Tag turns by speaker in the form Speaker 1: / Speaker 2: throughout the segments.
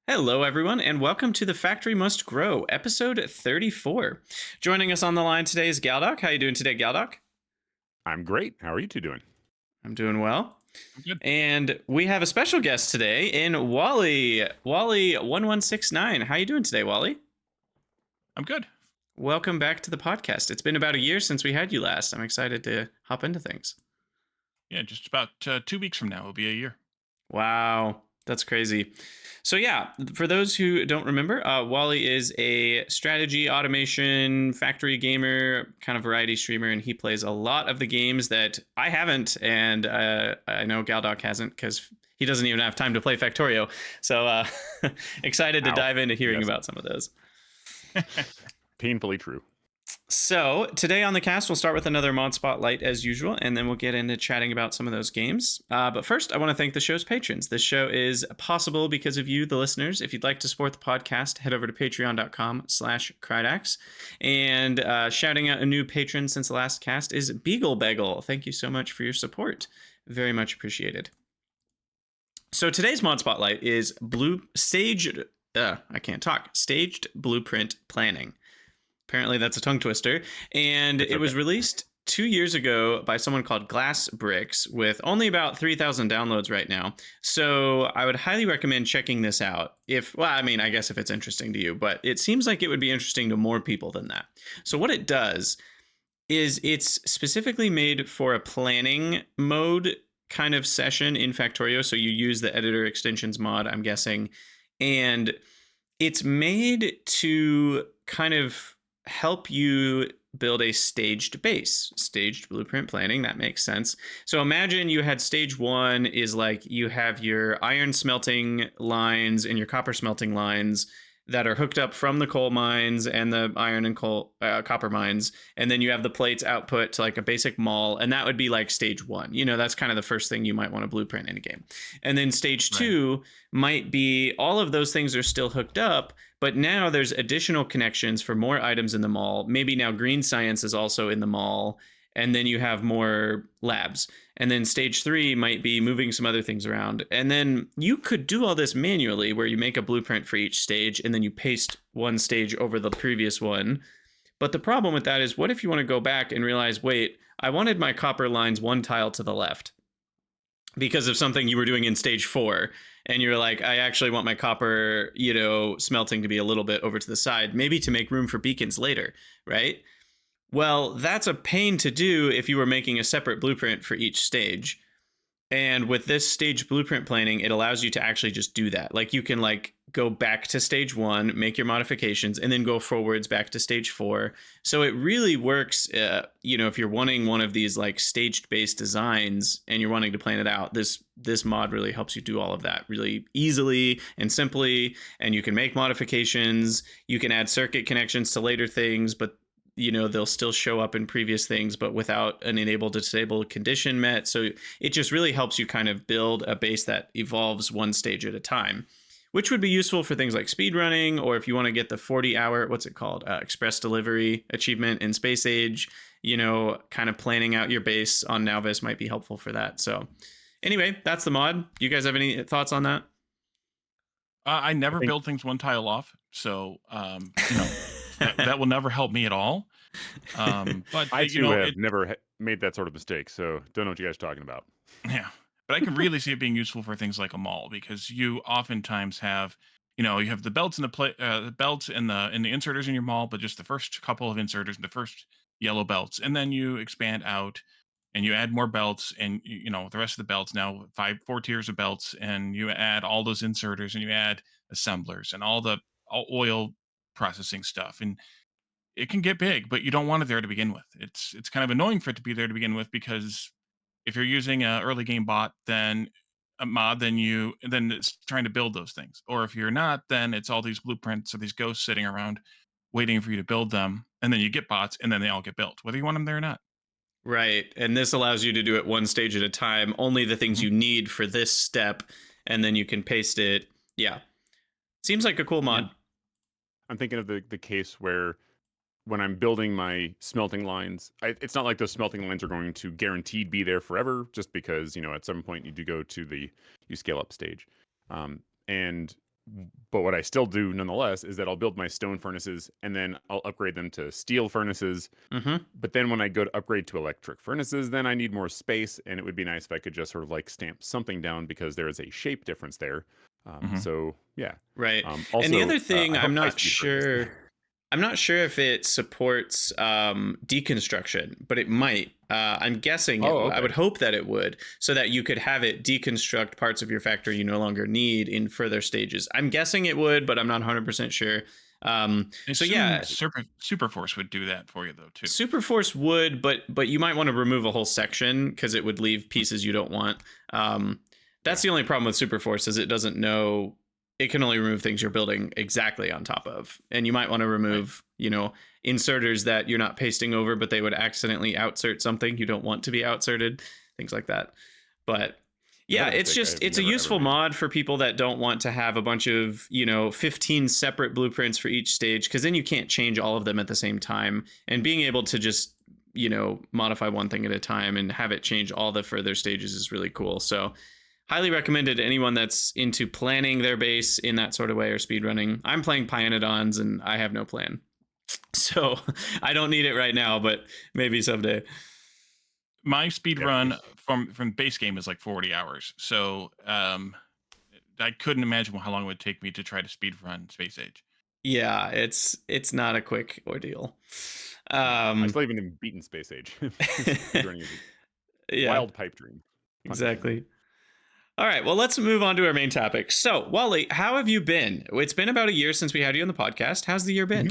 Speaker 1: Hello, everyone, and welcome to The Factory Must Grow, episode 34. Joining us on the line today is Galdoc. How you doing today, Galdoc?
Speaker 2: I'm great. How are you two doing?
Speaker 1: I'm doing well.
Speaker 3: I'm good.
Speaker 1: And we have a special guest today in Wally. Wally1169. How you doing today, Wally?
Speaker 3: I'm good.
Speaker 1: Welcome back to the podcast. It's been about a year since we had you last. I'm excited to hop into things.
Speaker 3: Yeah, just about 2 weeks from now will be a year.
Speaker 1: Wow, that's crazy. So yeah, for those who don't remember, Wally is a strategy, automation, factory gamer, kind of variety streamer, and he plays a lot of the games that I haven't, and I know Galdoc hasn't because he doesn't even have time to play Factorio. So excited to dive into hearing about some of those.
Speaker 2: Painfully true.
Speaker 1: So today on the cast, we'll start with another mod spotlight as usual, and then we'll get into chatting about some of those games. But first, I want to thank the show's patrons. This show is possible because of you, the listeners. If you'd like to support the podcast, head over to patreon.com/Krydax. And shouting out a new patron since the last cast is Beagle Bagel. Thank you so much for your support. Very much appreciated. So today's mod spotlight is Staged Blueprint Planning. Apparently that's a tongue twister. And it was released 2 years ago by someone called Glass Bricks with only about 3,000 downloads right now. So I would highly recommend checking this out. I guess if it's interesting to you, but it seems like it would be interesting to more people than that. So what it does is it's specifically made for a planning mode kind of session in Factorio. So you use the editor extensions mod, I'm guessing, and it's made to kind of help you build a staged base. Staged blueprint planning, that makes sense. So imagine you had stage 1 is like you have your iron smelting lines and your copper smelting lines that are hooked up from the coal mines and the iron and copper mines, and then you have the plates output to like a basic mall, and that would be like stage 1. That's kind of the first thing you might want to blueprint in a game. And then stage 2 might be all of those things are still hooked up, but now there's additional connections for more items in the mall. Maybe now green science is also in the mall, and then you have more labs. And then stage 3 might be moving some other things around. And then you could do all this manually where you make a blueprint for each stage and then you paste one stage over the previous one. But the problem with that is, what if you want to go back and realize, wait, I wanted my copper lines one tile to the left because of something you were doing in stage 4. And you're like, I actually want my copper, smelting to be a little bit over to the side, maybe to make room for beacons later, right? Well, that's a pain to do if you were making a separate blueprint for each stage. And with this stage blueprint planning, it allows you to actually just do that. Like you can go back to stage 1, make your modifications, and then go forwards back to stage 4. So it really works, if you're wanting one of these like staged based designs and you're wanting to plan it out, this mod really helps you do all of that really easily and simply. And you can make modifications. You can add circuit connections to later things, but they'll still show up in previous things, but without an enable disable condition met. So it just really helps you kind of build a base that evolves one stage at a time, which would be useful for things like speedrunning, or if you want to get the 40-hour, express delivery achievement in Space Age, kind of planning out your base on Nauvis might be helpful for that. So anyway, that's the mod. Do you guys have any thoughts on that?
Speaker 3: I never build things one tile off, so that will never help me at all. But
Speaker 2: I too have never made that sort of mistake, so don't know what you guys are talking about.
Speaker 3: Yeah, but I can really see it being useful for things like a mall, because you oftentimes have, you have the belts and the belts and the inserters in your mall, but just the first couple of inserters and the first yellow belts, and then you expand out and you add more belts, and the rest of the belts, now 4 tiers of belts, and you add all those inserters, and you add assemblers and all oil processing stuff, and it can get big, but you don't want it there to begin with. It's kind of annoying for it to be there to begin with, because if you're using a early game bot, then a mod, then it's trying to build those things. Or if you're not, then it's all these blueprints or these ghosts sitting around waiting for you to build them, and then you get bots, and then they all get built, whether you want them there or not.
Speaker 1: Right. And this allows you to do it one stage at a time, only the things you need for this step, and then you can paste it. Yeah. Seems like a cool mod.
Speaker 2: Yeah. I'm thinking of the case where when I'm building my smelting lines, it's not like those smelting lines are going to guaranteed be there forever, just because, at some point you do go to you scale up stage. And But what I still do nonetheless is that I'll build my stone furnaces and then I'll upgrade them to steel furnaces.
Speaker 1: Mm-hmm.
Speaker 2: But then when I go to upgrade to electric furnaces, then I need more space, and it would be nice if I could just sort of like stamp something down because there is a shape difference there.
Speaker 3: Mhm.
Speaker 2: So yeah.
Speaker 1: Right. And the
Speaker 2: Also,
Speaker 1: other thing,
Speaker 2: I hope high speed furnaces.
Speaker 1: I'm not sure if it supports deconstruction, but it might. I'm guessing
Speaker 2: Oh,
Speaker 1: I
Speaker 2: okay.
Speaker 1: would hope that it would, so that you could have it deconstruct parts of your factory you no longer need in further stages. I'm guessing it would, but I'm not 100% sure.
Speaker 3: I
Speaker 1: So
Speaker 3: assume
Speaker 1: yeah,
Speaker 3: Superforce would do that for you though too.
Speaker 1: Superforce would, but you might want to remove a whole section because it would leave pieces you don't want. That's
Speaker 2: Yeah.
Speaker 1: the only problem with Superforce is it doesn't know. It can only remove things you're building exactly on top of, and you might want to
Speaker 3: Right.
Speaker 1: remove, inserters that you're not pasting over, but they would accidentally outsert something you don't want to be outserted, things like that. But
Speaker 2: That
Speaker 1: yeah,
Speaker 2: is a
Speaker 1: it's
Speaker 2: mistake
Speaker 1: just
Speaker 2: I've
Speaker 1: it's a
Speaker 2: never ever
Speaker 1: useful
Speaker 2: made.
Speaker 1: mod for people that don't want to have a bunch of 15 separate blueprints for each stage, because then you can't change all of them at the same time, and being able to just modify one thing at a time and have it change all the further stages is really cool. So highly recommended to anyone that's into planning their base in that sort of way or speedrunning. I'm playing Pyanodons and I have no plan, so I don't need it right now, but maybe someday.
Speaker 3: My speed
Speaker 2: Yeah.
Speaker 3: run from base game is like 40 hours. So I couldn't imagine how long it would take me to try to speed run Space Age.
Speaker 1: Yeah, it's not a quick ordeal.
Speaker 2: Yeah. I
Speaker 1: Um,
Speaker 2: still haven't beaten Space Age. Speedrunning is a
Speaker 1: yeah,
Speaker 2: wild pipe dream. Pun intended.
Speaker 1: exactly. All right, well, let's move on to our main topic. So, Wally, how have you been? It's been about a year since we had you on the podcast. How's the year been?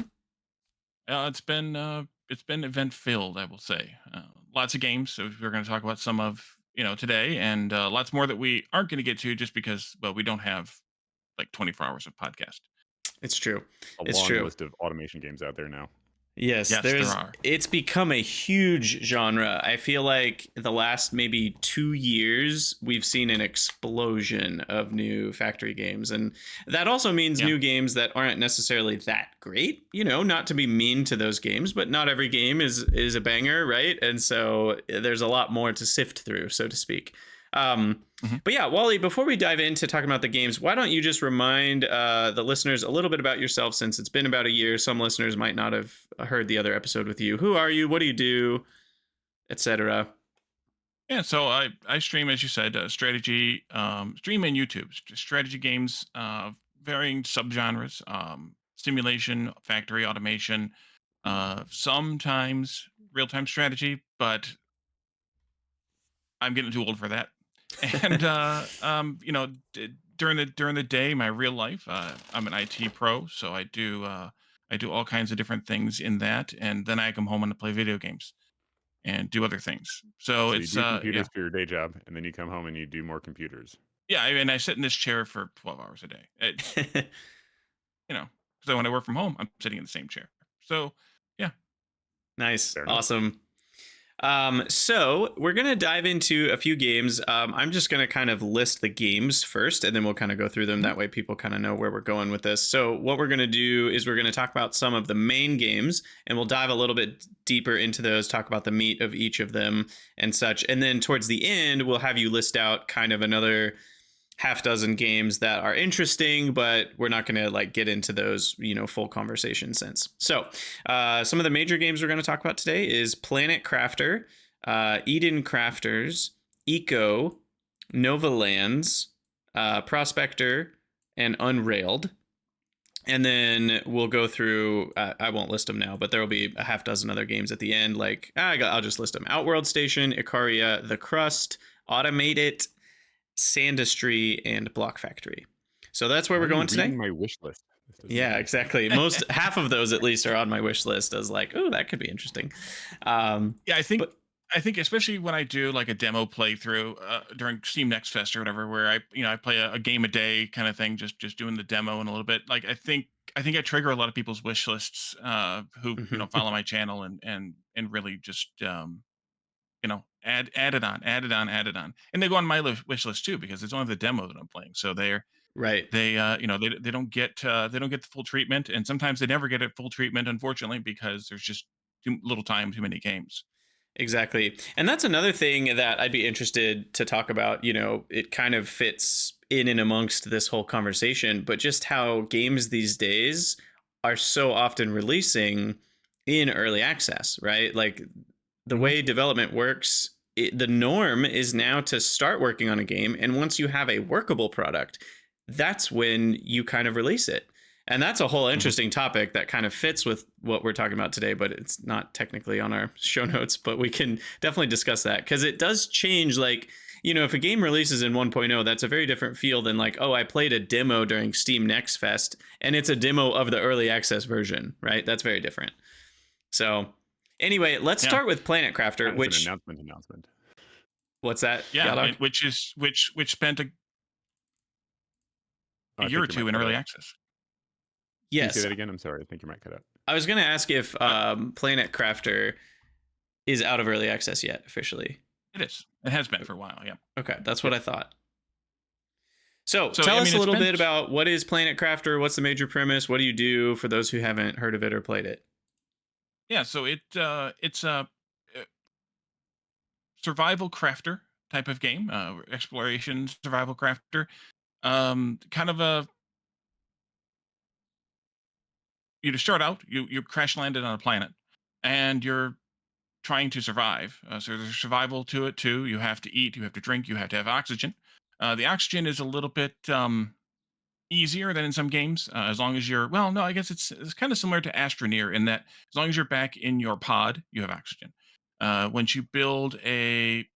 Speaker 2: Mhm.
Speaker 3: It's been event filled, I will say. Lots of games. So we're going to talk about some of today, and lots more that we aren't going to get to just because we don't have like 24 hours of podcast.
Speaker 1: It's true.
Speaker 2: A
Speaker 1: It's
Speaker 2: long
Speaker 1: true.
Speaker 2: list of automation games out there now.
Speaker 1: Yes,
Speaker 3: Yes, there are.
Speaker 1: it's become a huge genre. I feel like the last maybe 2 years, we've seen an explosion of new factory games. And that also means
Speaker 3: Yeah.
Speaker 1: new games that aren't necessarily that great, not to be mean to those games, but not every game is a banger, right? And so there's a lot more to sift through, so to speak.
Speaker 3: Mhm.
Speaker 1: But yeah, Wally, before we dive into talking about the games, why don't you just remind the listeners a little bit about yourself, since it's been about a year. Some listeners might not have heard the other episode with you. Who are you? What do you do? Etc.
Speaker 3: Yeah, so I stream, as you said, strategy, stream and YouTube, strategy games, varying subgenres, simulation, factory automation, sometimes real time strategy, but I'm getting too old for that. And during the day, my real life, I'm an IT pro, so I do all kinds of different things in that, and then I come home and play video games and do other things. So
Speaker 2: So you
Speaker 3: it's
Speaker 2: do
Speaker 3: yeah.
Speaker 2: computers for your day job, and then you come home and you do more computers.
Speaker 3: Yeah, and I sit in this chair for 12 hours a day. It's, so when I work from home, I'm sitting in the same chair. So, yeah.
Speaker 1: Nice.
Speaker 2: Fair enough.
Speaker 1: Awesome. So we're gonna dive into a few games. I'm just gonna kind of list the games first, and then we'll kind of go through them.
Speaker 3: Mhm.
Speaker 1: That way, people kind of know where we're going with this. So what we're gonna do is we're gonna talk about some of the main games, and we'll dive a little bit deeper into those. Talk about the meat of each of them and such, and then towards the end, we'll have you list out kind of another half dozen games that are interesting, but we're not going to like get into those, full conversation sense. So some of the major games we're going to talk about today is Planet Crafter, Eden Crafters, Eco, Nova Lands, Prospector, and Unrailed. And then we'll go through, I won't list them now, but there will be a half dozen other games at the end. Like, I'll just list them. Outworld Station, Icaria, The Crust, Automate It, Sandistry, and Block Factory. So that's where we're going today.
Speaker 2: My wish list. This doesn't
Speaker 1: Yeah,
Speaker 2: make any sense.
Speaker 1: exactly. Half of those at least are on my wish list as like, oh, that could be interesting.
Speaker 3: Yeah,
Speaker 1: But
Speaker 3: I think especially when I do like a demo playthrough during Steam Next Fest or whatever, where I play a game a day kind of thing, just doing the demo and a little bit. Like I think I trigger a lot of people's wish lists who
Speaker 1: mhm.
Speaker 3: follow my channel and really just add it on, add it on, add it on, and they go on my wish list too because it's only the demo that I'm playing. So
Speaker 1: Right.
Speaker 3: they don't get the full treatment, and sometimes they never get a full treatment, unfortunately, because there's just too little time, too many games.
Speaker 1: Exactly. And that's another thing that I'd be interested to talk about. It kind of fits in and amongst this whole conversation, but just how games these days are so often releasing in early access, right? Like the
Speaker 2: Hmm.
Speaker 1: way development works, the norm is now to start working on a game. And once you have a workable product, that's when you kind of release it. And that's a whole
Speaker 2: Hmm.
Speaker 1: interesting topic that kind of fits with what we're talking about today, but it's not technically on our show notes, but we can definitely discuss that because it does change. Like, if a game releases in 1.0, that's a very different feel than like, oh, I played a demo during Steam Next Fest and it's a demo of the early access version, right? That's very different. So, anyway, let's
Speaker 3: Yeah.
Speaker 1: start with Planet Crafter,
Speaker 2: That is an
Speaker 1: which,
Speaker 2: announcement.
Speaker 1: what's that,
Speaker 3: Yeah,
Speaker 1: Galdoc?
Speaker 3: which spent a
Speaker 2: I
Speaker 3: year or
Speaker 2: think your
Speaker 3: two
Speaker 2: mic
Speaker 3: in
Speaker 2: cut
Speaker 3: early
Speaker 2: out.
Speaker 3: access.
Speaker 2: Can you say
Speaker 1: Yes.
Speaker 2: that again? I'm sorry. I think your mic cut out.
Speaker 1: I was going to ask if
Speaker 3: Uh,
Speaker 1: Planet Crafter is out of early access yet officially.
Speaker 3: it is. It has been for a while. Yeah.
Speaker 1: Okay, that's what
Speaker 2: Yep.
Speaker 1: I thought. So
Speaker 3: So
Speaker 1: tell
Speaker 3: I
Speaker 1: us
Speaker 3: mean,
Speaker 1: a
Speaker 3: it's
Speaker 1: little
Speaker 3: been
Speaker 1: bit about what is Planet Crafter, what's the major premise, what do you do for those who haven't heard of it or played it?
Speaker 3: yeah. So it's a survival crafter type of game, exploration survival crafter. Kind of a you to start out, you crash landed on a planet, and you're trying to survive. So there's survival to it too. You have to eat, you have to drink, you have to have oxygen. The oxygen is a little bit easier than in some games, as long as you're well. No, I guess it's kind of similar to Astroneer in that as long as you're back in your pod, you have oxygen. Once you build a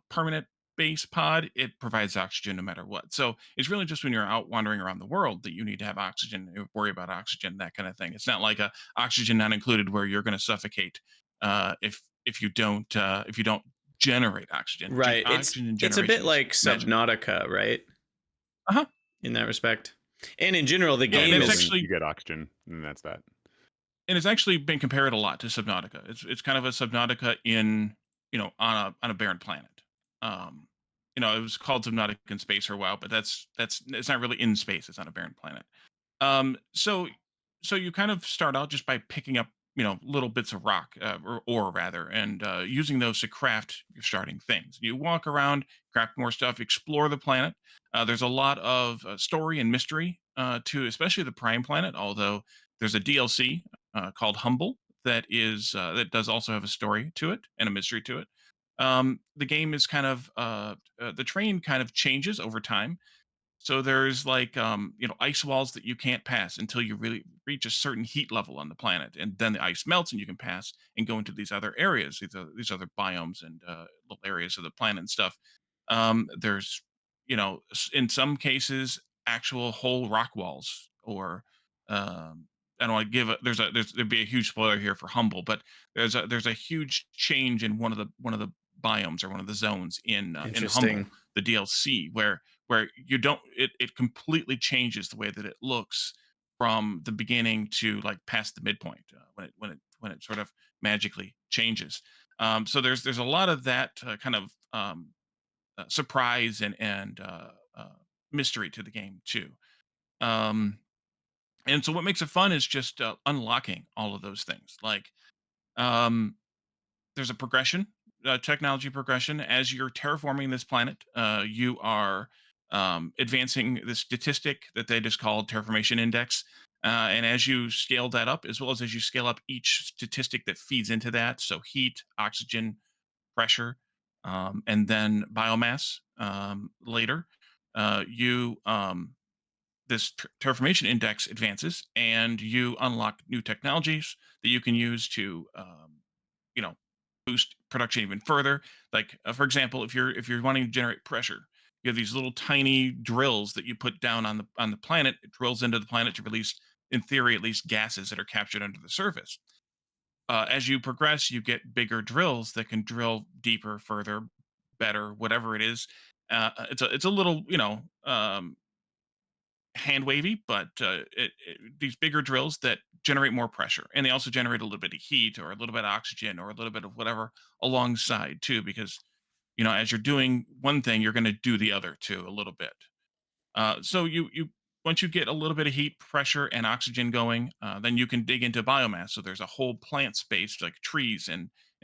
Speaker 3: permanent base pod, it provides oxygen no matter what. So it's really just when you're out wandering around the world that you need to have oxygen, worry about oxygen, that kind of thing. It's not like a oxygen not included where you're going to suffocate if you don't generate oxygen.
Speaker 1: Right.
Speaker 3: Oxygen
Speaker 1: It's a bit
Speaker 3: generation is
Speaker 1: like
Speaker 3: magic.
Speaker 1: Subnautica, right?
Speaker 3: Uh huh.
Speaker 1: In that respect. And in general, the
Speaker 3: Yeah,
Speaker 2: Stop
Speaker 3: and
Speaker 1: game
Speaker 3: it's
Speaker 1: is
Speaker 2: building,
Speaker 3: actually
Speaker 2: you get oxygen, and that's that.
Speaker 3: and it's actually been compared a lot to Subnautica. It's kind of a Subnautica in on a barren planet. Um, it was called Subnautica in space for a while, but that's it's not really in space. It's on a barren planet. So you kind of start out just by picking up little bits of rock or ore rather, and using those to craft your starting things. You walk around, craft more stuff, explore the planet. There's a lot of story and mystery to especially the prime planet. Although there's a DLC called Humble that does also have a story to it and a mystery to it. The game is kind of the train kind of changes over time, so there's like ice walls that you can't pass until you really reach a certain heat level on the planet, and then the ice melts and you can pass and go into these other areas, these other biomes and little areas of the planet and stuff. There's in some cases actual whole rock walls, or I don't want to give a there'd be a huge spoiler here for Humble, but there's a huge change in one of the biomes or one of the zones in Humble,
Speaker 1: interesting.
Speaker 3: the DLC, where you don't it completely changes the way that it looks from the beginning to like past the midpoint, when it sort of magically changes. So there's a lot of that kind of surprise and mystery to the game too. Um, and so what makes it fun is just unlocking all of those things. Like um, there's a progression, technology progression. As you're terraforming this planet, you are advancing the statistic that they just called terraformation index. And as you scale that up, as you scale up each statistic that feeds into that, so heat, oxygen, pressure, and then biomass later, you this terraformation index advances, and you unlock new technologies that you can use to you know boost production even further. Like for example, if you're wanting to generate pressure, you have these little tiny drills that you put down on the planet. It drills into the planet to release, in theory at least, gases that are captured under the surface. As you progress, you get bigger drills that can drill deeper, further, better, whatever it is. It's a little hand wavy, but these bigger drills that generate more pressure, and they also generate a little bit of heat or a little bit of oxygen or a little bit of whatever alongside too, because as you're doing one thing, you're going to do the other too a little bit. So you once you get a little bit of heat, pressure, and oxygen going, then you can dig into biomass. So there's a whole plant space like trees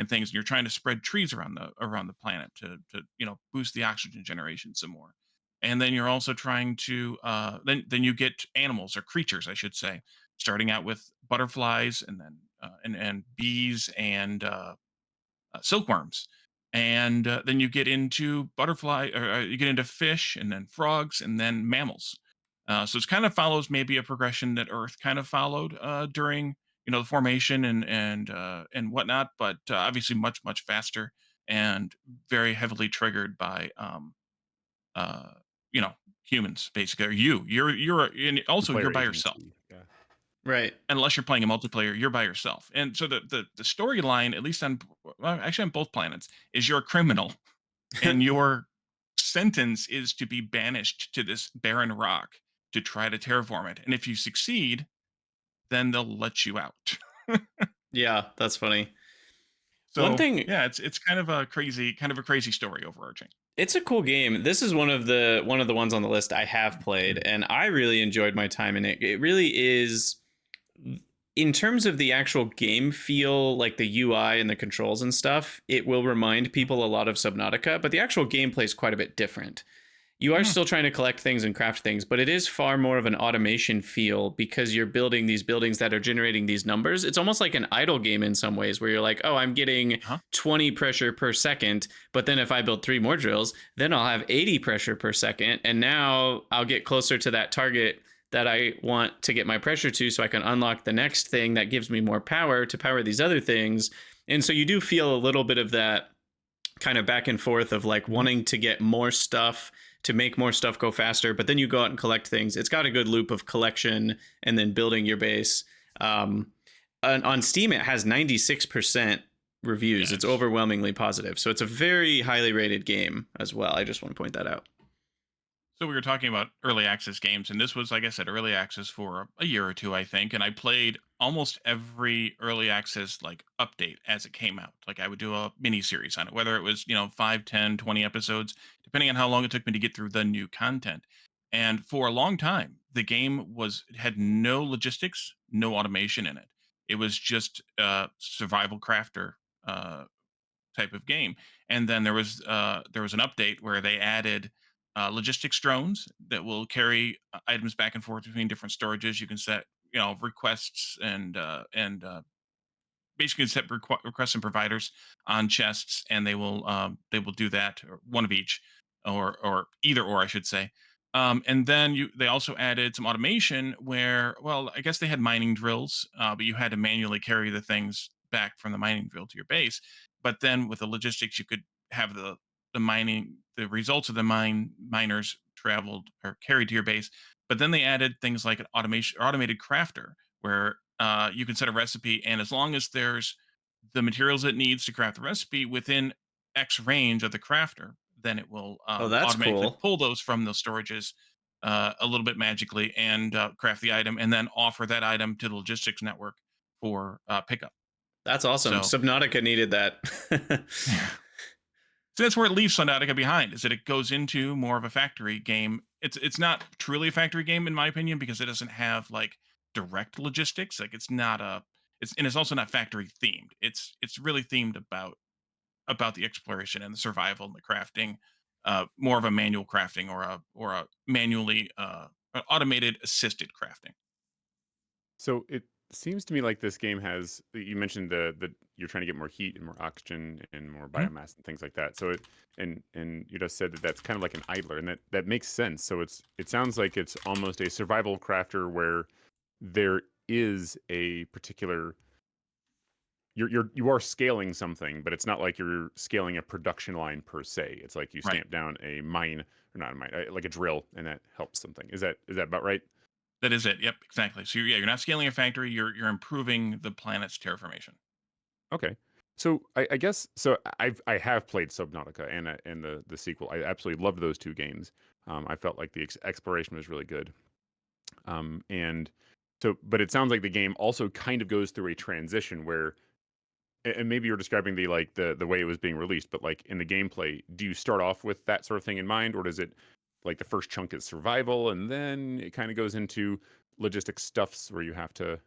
Speaker 3: and things. And you're trying to spread trees around the planet to boost the oxygen generation some more. And then you're also trying to then you get animals or creatures, I should say, starting out with butterflies and then and bees and silkworms. And then you get into butterfly, or you get into fish, and then frogs, and then mammals. So it kind of follows maybe a progression that Earth kind of followed during the formation and whatnot, but obviously much faster and very heavily triggered by uh, you know humans basically. Or and
Speaker 2: The
Speaker 3: also you're
Speaker 2: player
Speaker 3: by yourself
Speaker 2: agency. Yeah.
Speaker 1: Right.
Speaker 3: unless you're playing a multiplayer, you're by yourself. And so the storyline, at least well, actually on both planets, is you're a criminal and your sentence is to be banished to this barren rock to try to terraform it. And if you succeed, then they'll let you out.
Speaker 1: Yeah, that's funny. One
Speaker 3: So
Speaker 1: thing,
Speaker 3: yeah, it's kind of a crazy story overarching.
Speaker 1: it's a cool game. This is one of the ones on the list I have played, and I really enjoyed my time in it. It really is, in terms of the actual game feel, like the UI and the controls and stuff, it will remind people a lot of Subnautica, but the actual gameplay is quite a bit different. You are
Speaker 3: Mhm.
Speaker 1: still trying to collect things and craft things, but it is far more of an automation feel because you're building these buildings that are generating these numbers. It's almost like an idle game in some ways where you're like, oh, I'm getting
Speaker 3: Huh?
Speaker 1: 20 pressure per second, but then if I build 3 more drills, then I'll have 80 pressure per second. And now I'll get closer to that target that I want to get my pressure to so I can unlock the next thing that gives me more power to power these other things. And so you do feel a little bit of that kind of back and forth of like
Speaker 3: Mhm.
Speaker 1: wanting to get more stuff to make more stuff go faster, but then you go out and collect things. It's got a good loop of collection and then building your base. On Steam, it has 96% reviews.
Speaker 3: Yeah,
Speaker 1: It's overwhelmingly positive. So it's a very highly rated game as well. I just want to point that out.
Speaker 3: so we were talking about early access games, and this was, like I said, early access for a year or two, I think. And I played almost every early access like update as it came out. Like I would do a mini series on it, whether it was 5, 10, 20 episodes, depending on how long it took me to get through the new content. And for a long time, the game had no logistics, no automation in it. It was just survival crafter uh, type of game. And then there was an update where they added logistics drones that will carry items back and forth between different storages. You can set requests and basically set requests and providers on chests, and they will do that, or one of each, or either or I should say. And then they also added some automation where, well, I guess they had mining drills, but you had to manually carry the things back from the mining drill to your base. But then with the logistics, you could have the results of the miners traveled or carried to your base. But then they added things like an automated crafter where you can set a recipe, and as long as there's the materials it needs to craft the recipe within X range of the crafter, then it will
Speaker 1: Oh, that's
Speaker 3: automatically
Speaker 1: cool.
Speaker 3: pull those from those storages a little bit magically and craft the item, and then offer that item to the logistics network for pickup.
Speaker 1: That's awesome.
Speaker 3: So
Speaker 1: Subnautica needed that.
Speaker 3: So that's where it leaves Sundatica behind, is that it goes into more of a factory game. It's not truly a factory game in my opinion because it doesn't have like direct logistics. Like it's not a it's also not factory themed. It's really themed about the exploration and the survival and the crafting, more of a manual crafting or a manually automated assisted crafting.
Speaker 2: So it seems to me like this game has. You mentioned the you're trying to get more heat and more oxygen and more
Speaker 3: Mhm.
Speaker 2: biomass and things like that. So and you just said that that's kind of like an idler, and that makes sense. So it sounds like it's almost a survival crafter where there is a particular you are scaling something, but it's not like you're scaling a production line per se. It's like you
Speaker 3: Right.
Speaker 2: stamp down a mine or not a mine, like a drill, and that helps something. Is that about right?
Speaker 3: That is it. Yep, exactly. So you're not scaling a factory, you're improving the planet's terraformation.
Speaker 2: Okay. So I guess so. I have played Subnautica and the sequel. I absolutely loved those two games. I felt like the exploration was really good. And so, but it sounds like the game also kind of goes through a transition where, and maybe you're describing the like the way it was being released, but like in the gameplay, do you start off with that sort of thing in mind, or does it like the first chunk is survival and then it kind of goes into logistic stuffs where you have to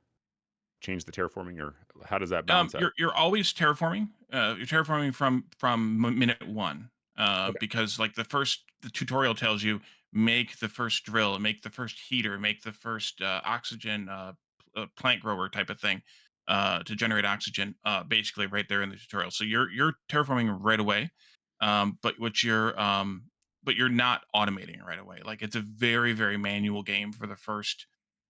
Speaker 2: change the terraforming, or how does that balance out?
Speaker 3: You're always terraforming. You're terraforming from minute one,
Speaker 2: Okay,
Speaker 3: because like the tutorial tells you make the first drill, make the first heater, make the first oxygen plant grower type of thing to generate oxygen. Basically, right there in the tutorial. So you're terraforming right away, but but you're not automating it right away. Like it's a very manual game for the first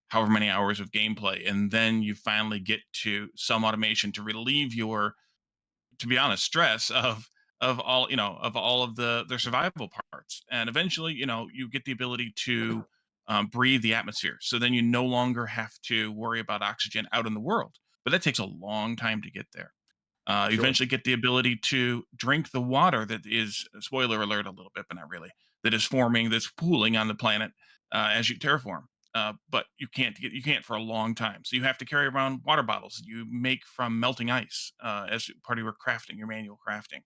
Speaker 3: however many hours of gameplay, and then you finally get to some automation to relieve your, to be honest, stress of all, of all of the survival parts, and eventually, you get the ability to breathe the atmosphere, so then you no longer have to worry about oxygen out in the world, but that takes a long time to get there. You
Speaker 2: sure.
Speaker 3: eventually get the ability to drink the water that is, spoiler alert, a little bit, but not really, that is forming, that's pooling on the planet as you terraform. But you can't for a long time. So you have to carry around water bottles you make from melting ice as part of your crafting, your manual crafting.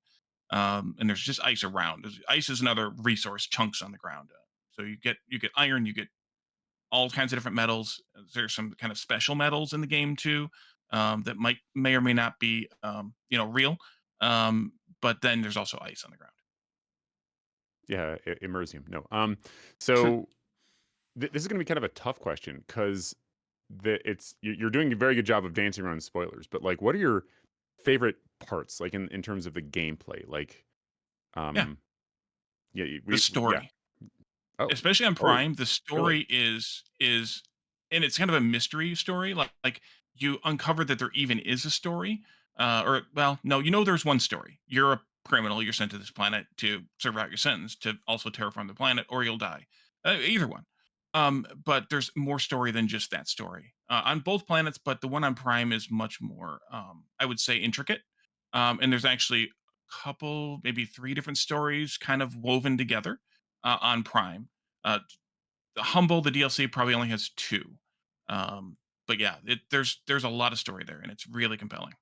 Speaker 3: And there's just ice around. Ice is another resource, chunks on the ground. So you get iron, you get all kinds of different metals. There's some kind of special metals in the game too that may or may not be real. But then there's also ice on the ground.
Speaker 2: Yeah, immersium. No. So this is going to be kind of a tough question because you're doing a very good job of dancing around spoilers, but like, what are your favorite parts, like in terms of the gameplay? Like,
Speaker 3: Yeah,
Speaker 2: um, yeah,
Speaker 3: the
Speaker 2: yeah.
Speaker 3: story,
Speaker 2: Oh,
Speaker 3: especially on
Speaker 2: oh,
Speaker 3: Prime, the
Speaker 2: really?
Speaker 3: story is and it's kind of a mystery story. Like you uncover that there even is a story. Or well, no, there's one story. You're a criminal. You're sent to this planet to serve out your sentence to also terraform the planet, or you'll die. Either one. But there's more story than just that story on both planets. But the one on Prime is much more, I would say, intricate. And there's actually a couple, maybe three different stories kind of woven together on Prime. Humble, the DLC probably only has two. Um, but yeah, there's a lot of story there, and it's really compelling.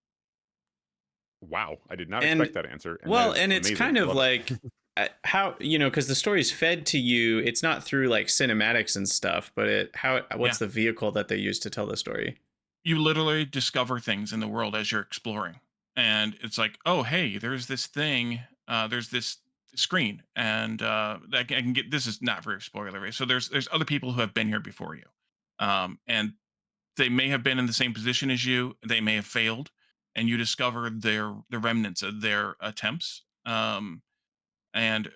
Speaker 2: Wow, I did not
Speaker 1: And
Speaker 2: expect that answer, and that
Speaker 1: well,
Speaker 2: is
Speaker 1: and it's
Speaker 2: amazing.
Speaker 1: kind
Speaker 2: I
Speaker 1: of
Speaker 2: love it.
Speaker 1: like how, because the story's fed to you. It's not through like cinematics and stuff, but
Speaker 3: Yeah,
Speaker 1: what's the vehicle that they use to tell the story?
Speaker 3: you literally discover things in the world as you're exploring, and it's like, oh hey, there's this thing, there's this screen, and I can get, this is not very spoilery. So there's other people who have been here before you, and they may have been in the same position as you. They may have failed, and you discover the remnants of their attempts. And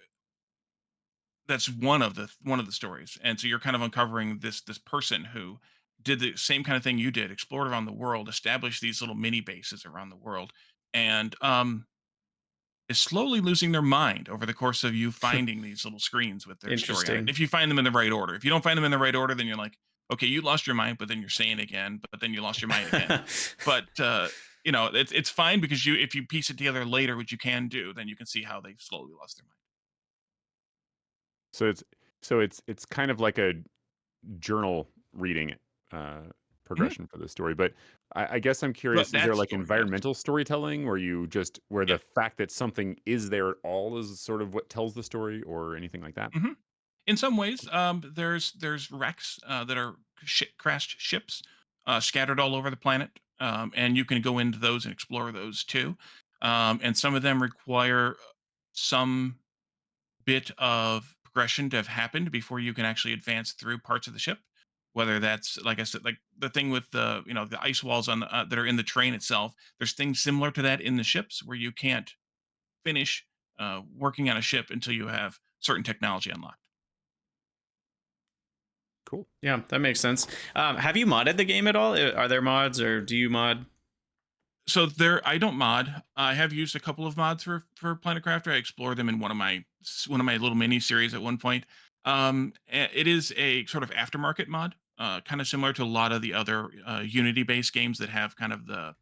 Speaker 3: that's one of the stories. And so you're kind of uncovering this person who did the same kind of thing you did, explored around the world, established these little mini bases around the world, and is slowly losing their mind over the course of you finding these little screens with their story on it.
Speaker 1: Interesting.
Speaker 3: If you find them in the right order. If you don't find them in the right order, then you're like, okay, you lost your mind, but then you're saying again, but then you lost your mind again. But it's fine because if you piece it together later, which you can do, then you can see how they slowly lost their mind.
Speaker 2: So it's kind of like a journal reading uh,
Speaker 3: Mhm.
Speaker 2: progression for the story. But I guess I'm
Speaker 3: But
Speaker 2: curious: is there
Speaker 3: that
Speaker 2: like
Speaker 3: story, yes.
Speaker 2: environmental storytelling where where
Speaker 3: Yeah.
Speaker 2: the fact that something is there at all is sort of what tells the story, or anything like that?
Speaker 3: Mhm. In some ways, there's wrecks that are crashed ships scattered all over the planet, and you can go into those and explore those too. And some of them require some bit of progression to have happened before you can actually advance through parts of the ship. Whether that's, like I said, like the thing with the ice walls on that are in the train itself. There's things similar to that in the ships where you can't finish working on a ship until you have certain technology unlocked.
Speaker 2: Cool.
Speaker 1: Yeah, that makes sense. Have you modded the game at all? Are there mods, or do you mod?
Speaker 3: So there, I don't mod. I have used a couple of mods for Planet Crafter. I explored them in one of my little mini series at one point. It is a sort of aftermarket mod, kind of similar to a lot of the other Unity based games that have kind of the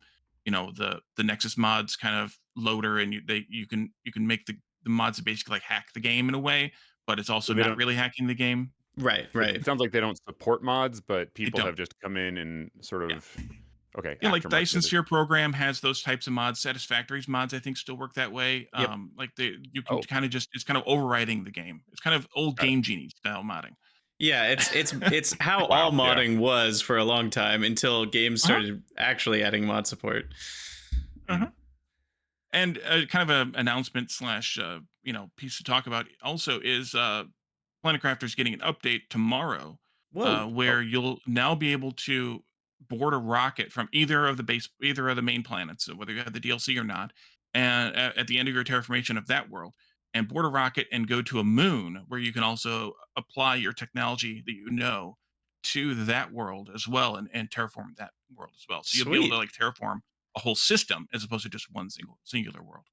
Speaker 3: Nexus mods kind of loader, and you can make the mods that basically like hack the game in a way, but it's
Speaker 2: So
Speaker 3: also
Speaker 2: they
Speaker 3: not
Speaker 2: don't.
Speaker 3: really hacking the game.
Speaker 1: Right,
Speaker 2: It
Speaker 1: right.
Speaker 2: sounds like they don't support mods, but
Speaker 3: They
Speaker 2: people
Speaker 3: don't.
Speaker 2: have just come in and sort
Speaker 3: Yeah.
Speaker 2: of, okay,
Speaker 3: Like
Speaker 2: aftermarketed
Speaker 3: Dyson's
Speaker 2: it.
Speaker 3: Sphere program has those types of mods. Satisfactory's mods, I think, still work that way.
Speaker 1: Yep.
Speaker 3: Like you can
Speaker 2: Oh,
Speaker 3: kind of just, it's kind of overriding the game. It's kind of old
Speaker 2: got it.
Speaker 3: Game Genie style modding.
Speaker 1: Yeah, it's how all
Speaker 2: Wow. Yeah.
Speaker 1: modding was for a long time until games
Speaker 3: Uh-huh.
Speaker 1: started actually adding mod support.
Speaker 3: Uh-huh. And kind of an announcement slash piece to talk about also is Planet Crafter's getting an update tomorrow,
Speaker 1: Whoa,
Speaker 2: Oh,
Speaker 3: where you'll now be able to board a rocket from either of the main planets, so whether you have the DLC or not, and at the end of your terraformation of that world, and board a rocket and go to a moon where you can also apply your technology that you know to that world as well, and terraform that world as well. So you'll be able to
Speaker 1: sweet.
Speaker 3: like terraform a whole system as opposed to just one singular world.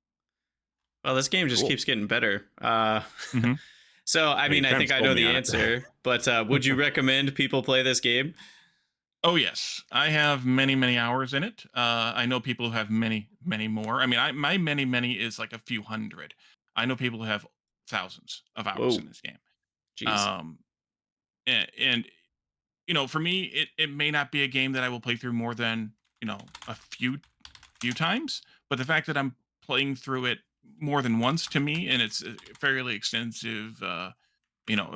Speaker 1: Well, this game just
Speaker 2: cool.
Speaker 1: keeps getting better.
Speaker 3: Hmm.
Speaker 1: So, I
Speaker 2: You
Speaker 1: mean, I
Speaker 2: kind of
Speaker 1: think I
Speaker 2: sold
Speaker 1: know
Speaker 2: me
Speaker 1: the
Speaker 2: on
Speaker 1: answer, but would you
Speaker 2: it.
Speaker 1: recommend people play this game?
Speaker 3: Oh yes, I have many many hours in it. I know people who have many many more. I mean, my many many is like a few hundred. I know people who have thousands of hours in
Speaker 1: Whoa,
Speaker 3: this game.
Speaker 1: jeez.
Speaker 3: Um, and for me, it may not be a game that I will play through more than a few times, but the fact that I'm playing through it more than once to me, and it's a fairly extensive, a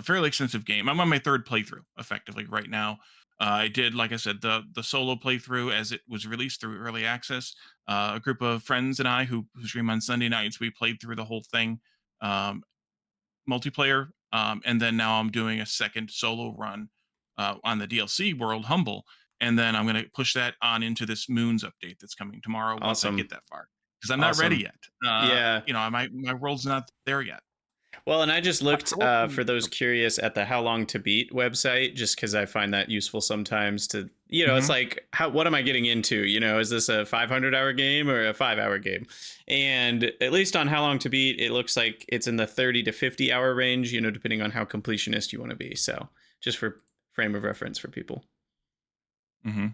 Speaker 3: fairly extensive game. I'm on my third playthrough effectively right now. I did, like I said, the solo playthrough as it was released through early access. A group of friends and I who stream on Sunday nights, we played through the whole thing, um, multiplayer, and then now I'm doing a second solo run on the DLC world, Humble, and then I'm going to push that on into this Moons update that's coming tomorrow once I get
Speaker 1: Awesome.
Speaker 3: that far because I'm not ready
Speaker 1: Awesome.
Speaker 3: yet.
Speaker 1: Yeah.
Speaker 3: My world's not there yet.
Speaker 1: Well, and I just looked
Speaker 2: How often?
Speaker 1: for those
Speaker 2: Oh,
Speaker 1: curious at the How Long to Beat website, just because I find that useful sometimes to, it's
Speaker 3: Hmm.
Speaker 1: like, what am I getting into? Is this a 500-hour game or a 5-hour game? And at least on How Long to Beat, it looks like it's in the 30 to 50-hour range, depending on how completionist you want to be. So just for frame of reference for people.
Speaker 3: Hmm.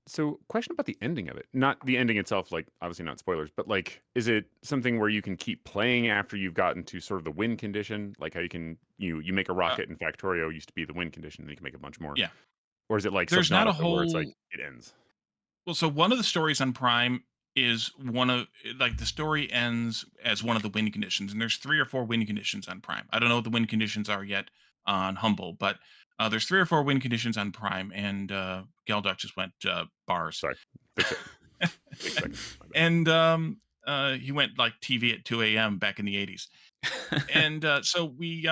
Speaker 2: so, question about the ending of it. Not the ending itself, like obviously not spoilers, but like, is it something where you can keep playing after you've gotten to sort of the win condition, like how you make a
Speaker 3: Uh,
Speaker 2: rocket in Factorio used to be the win condition, and you can make a bunch more,
Speaker 3: yeah,
Speaker 2: or is it like
Speaker 3: there's not a
Speaker 2: Subnautica where it's like
Speaker 3: whole.
Speaker 2: it ends?
Speaker 3: Well, so one of the stories on Prime is one of like the story ends as one of the win conditions, and there's three or four win conditions on Prime. I don't know what the win conditions are yet on Humble, but there's three or four win conditions on Prime, and Galdoc just went bars,
Speaker 2: Sorry, big sec, big second. My bad.
Speaker 3: and he went like TV at 2 a.m. back in the 80s, and so we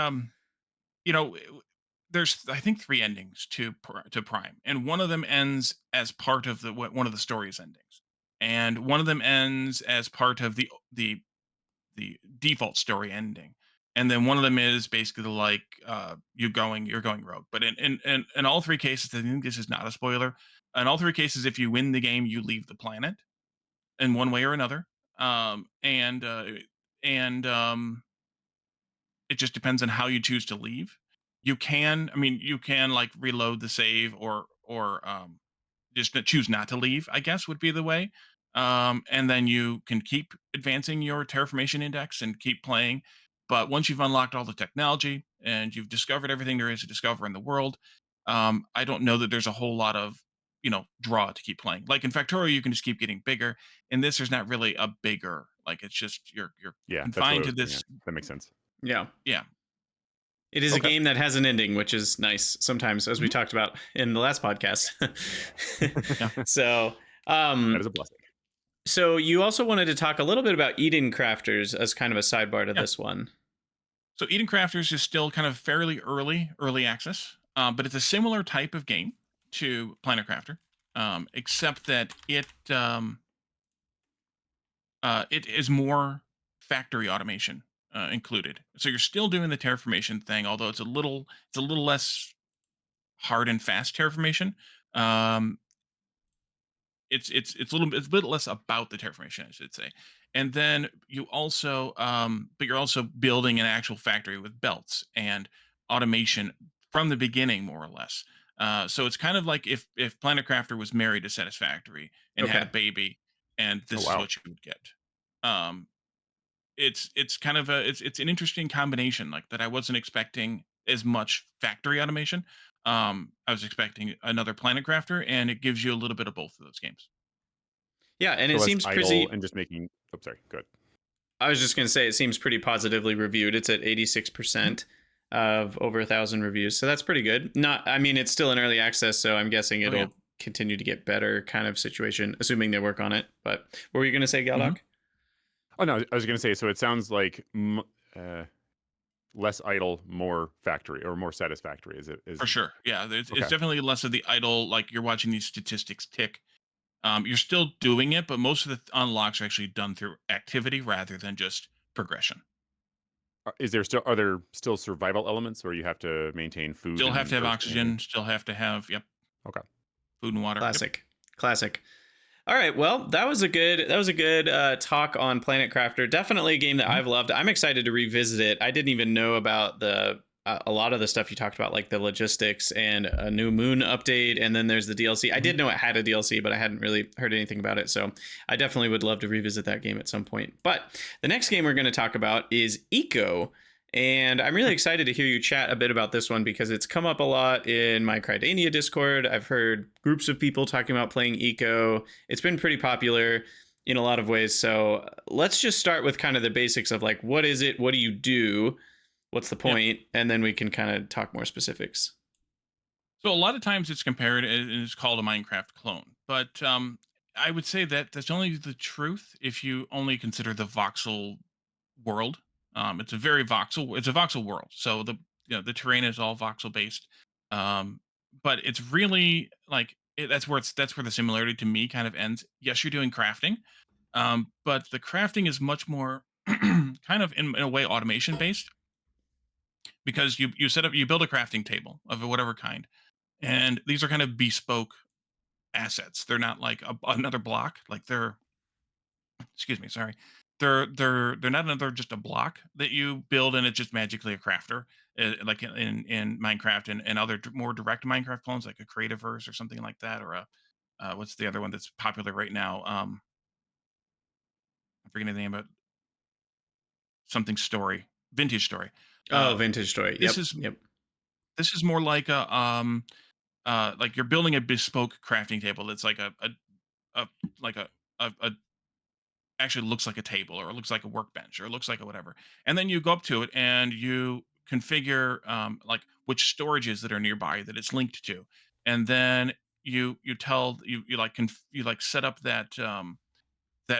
Speaker 3: you know there's I think three endings to Prime, and one of them ends as part of one of the story's endings, and one of them ends as part of the default story ending, and then one of them is basically like you're going rogue. But in all three cases, I think this is not a spoiler. In all three cases, if you win the game, you leave the planet in one way or another, and it just depends on how you choose to leave. You can like reload the save or just choose not to leave, I guess would be the way. And then you can keep advancing your terraformation index and keep playing. But once you've unlocked all the technology and you've discovered everything there is to discover in the world, I don't know that there's a whole lot of draw to keep playing. Like in Factorio, you can just keep getting bigger. In this, there's not really a bigger. Like it's just you're
Speaker 2: Yeah, that's what I
Speaker 3: confined to
Speaker 2: was getting
Speaker 3: this.
Speaker 2: at. That makes sense.
Speaker 1: Yeah.
Speaker 3: Yeah.
Speaker 1: It is a
Speaker 2: Okay.
Speaker 1: game that has an ending, which is nice sometimes, as we
Speaker 3: Mhm.
Speaker 1: talked about in the last podcast.
Speaker 3: Yeah.
Speaker 1: so,
Speaker 2: That
Speaker 1: um,
Speaker 2: is a blessing.
Speaker 1: so you also wanted to talk a little bit about Eden Crafters as kind of a sidebar to
Speaker 3: Yeah.
Speaker 1: this one.
Speaker 3: So Eden Crafters is still kind of fairly early access, but it's a similar type of game to Planet Crafter, except that it is more factory automation included. So you're still doing the terraformation thing, although it's a little less hard and fast terraformation. Um, it's a bit less about the terraformation, I should say. And then but you're also building an actual factory with belts and automation from the beginning, more or less. So it's kind of like if Planet Crafter was married to Satisfactory and had a
Speaker 1: Okay.
Speaker 3: baby, and
Speaker 2: Oh
Speaker 3: this is
Speaker 2: wow.
Speaker 3: what you would get. Um, it's kind of it's an interesting combination like that. I wasn't expecting as much factory automation. I was expecting another Planet Crafter, and it gives you a little bit of both of those games.
Speaker 1: Yeah, and
Speaker 2: So
Speaker 1: it
Speaker 2: less
Speaker 1: seems
Speaker 2: idle
Speaker 1: pretty.
Speaker 2: and just making. Oh, sorry. Good.
Speaker 1: I was just going to say it seems pretty positively reviewed. It's at 86%. of over 1,000 reviews, so that's pretty good. Not, I mean, it's still in early access, so I'm guessing
Speaker 3: Oh yeah.
Speaker 1: it'll continue to get better, kind of situation, assuming they work on it. But what were you gonna say,
Speaker 3: hmm
Speaker 1: Galdoc?
Speaker 2: Oh no, I was going to say. So it sounds like less idle, more factory, or more satisfactory. Is it?
Speaker 3: For
Speaker 2: Is
Speaker 3: sure. Yeah. It's
Speaker 2: okay.
Speaker 3: definitely less of the idle, like you're watching these statistics tick. You're still doing it, but most of the unlocks are actually done through activity rather than just progression.
Speaker 2: Is there still are there still survival elements where you have to maintain food
Speaker 3: Still have
Speaker 2: and
Speaker 3: to have
Speaker 2: thirst and everything?
Speaker 3: oxygen. Still have to have, yep,
Speaker 2: Okay.
Speaker 3: food and water. Yep.
Speaker 1: Classic, classic. All right, well, that was a good talk on Planet Crafter. Definitely a game that
Speaker 3: Mhm.
Speaker 1: I've loved. I'm excited to revisit it. I didn't even know about the a lot of the stuff you talked about, like the logistics and a new moon update, and then there's the DLC. I
Speaker 3: Mhm.
Speaker 1: did know it had a DLC, but I hadn't really heard anything about it. So I definitely would love to revisit that game at some point. But the next game we're going to talk about is Eco. And I'm really excited to hear you chat a bit about this one because it's come up a lot in my Krydania Discord. I've heard groups of people talking about playing Eco. It's been pretty popular in a lot of ways. So let's just start with kind of the basics of like, what is it? What do you do? What's the
Speaker 3: Yep.
Speaker 1: point? And then we can kind of talk more specifics.
Speaker 3: So a lot of times it's compared and it's called a Minecraft clone, but I would say that that's only the truth if you only consider the voxel world. It's a very voxel. It's a voxel world, so the terrain is all voxel based. Um, but it's really like that's where the similarity to me kind of ends. Yes, you're doing crafting, but the crafting is much more kind of in a way automation based because you build a crafting table of whatever kind, and these are kind of bespoke assets. They're not like another block. Like they're excuse me, sorry. They're not another just a block that you build and it's just magically a crafter. Like in Minecraft and other more direct Minecraft clones like a Creativerse or something like that, or a what's the other one that's popular right now? I'm forgetting the name of it. Something story, vintage story.
Speaker 1: Oh,
Speaker 3: Uh,
Speaker 1: Vintage Story.
Speaker 3: this
Speaker 1: Yep.
Speaker 3: is
Speaker 1: Yep.
Speaker 3: this is more like you're building a bespoke crafting table. It's like a like a actually looks like a table or it looks like a workbench or it looks like a whatever. And then you go up to it and you configure like which storages that are nearby that it's linked to. And then you tell you like you like set up that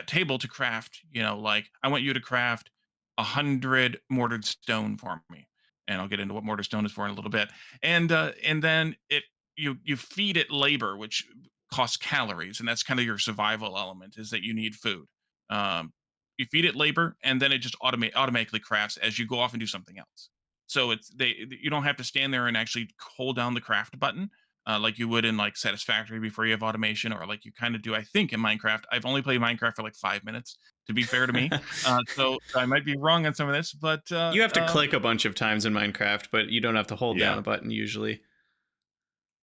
Speaker 3: table to craft, like I want you to craft 100 mortared stone for me. And I'll get into what mortared stone is for in a little bit. And then you feed it labor, which costs calories, and that's kind of your survival element is that you need food. Um, you feed it labor, and then it just automatically crafts as you go off and do something else. So you don't have to stand there and actually hold down the craft button like you would in like Satisfactory before you have automation, or like you kind of do. I think in Minecraft, I've only played Minecraft for like 5 minutes. To be fair to me, so I might be wrong on some of this, but
Speaker 1: You have to click a bunch of times in Minecraft, but you don't have to hold down
Speaker 2: Yeah.
Speaker 1: a button usually.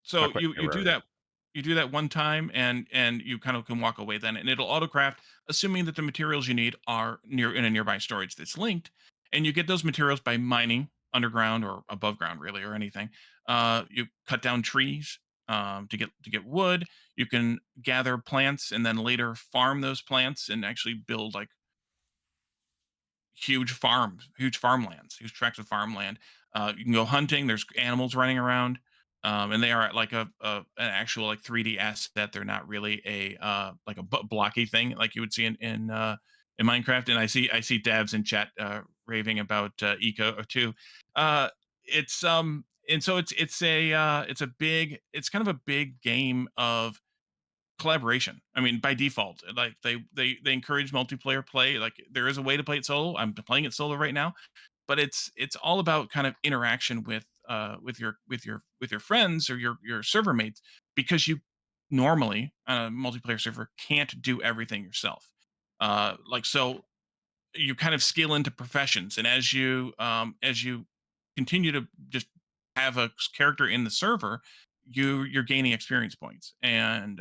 Speaker 3: so
Speaker 2: Not quite
Speaker 3: you
Speaker 2: rare.
Speaker 3: do
Speaker 2: Yeah.
Speaker 3: that one time, and you kind of can walk away then, and it'll autocraft, assuming that the materials you need are near in a nearby storage that's linked, and you get those materials by mining underground or above ground, really, or anything. You cut down trees to get wood. You can gather plants and then later farm those plants and actually build like huge farms, huge farmlands, huge tracts of farmland. You can go hunting. There's animals running around, and they are like an actual like 3D asset. They're not really a like a blocky thing like you would see in Minecraft. And I see devs in chat raving about Eco too. Uh, it's and so it's kind of a big game of collaboration. I mean, by default, like they encourage multiplayer play. Like there is a way to play it solo. I'm playing it solo right now, but it's all about kind of interaction with your friends or your server mates because you normally on a multiplayer server can't do everything yourself. Like so you kind of scale into professions, and as you continue to just have a character in the server, you're gaining experience points, and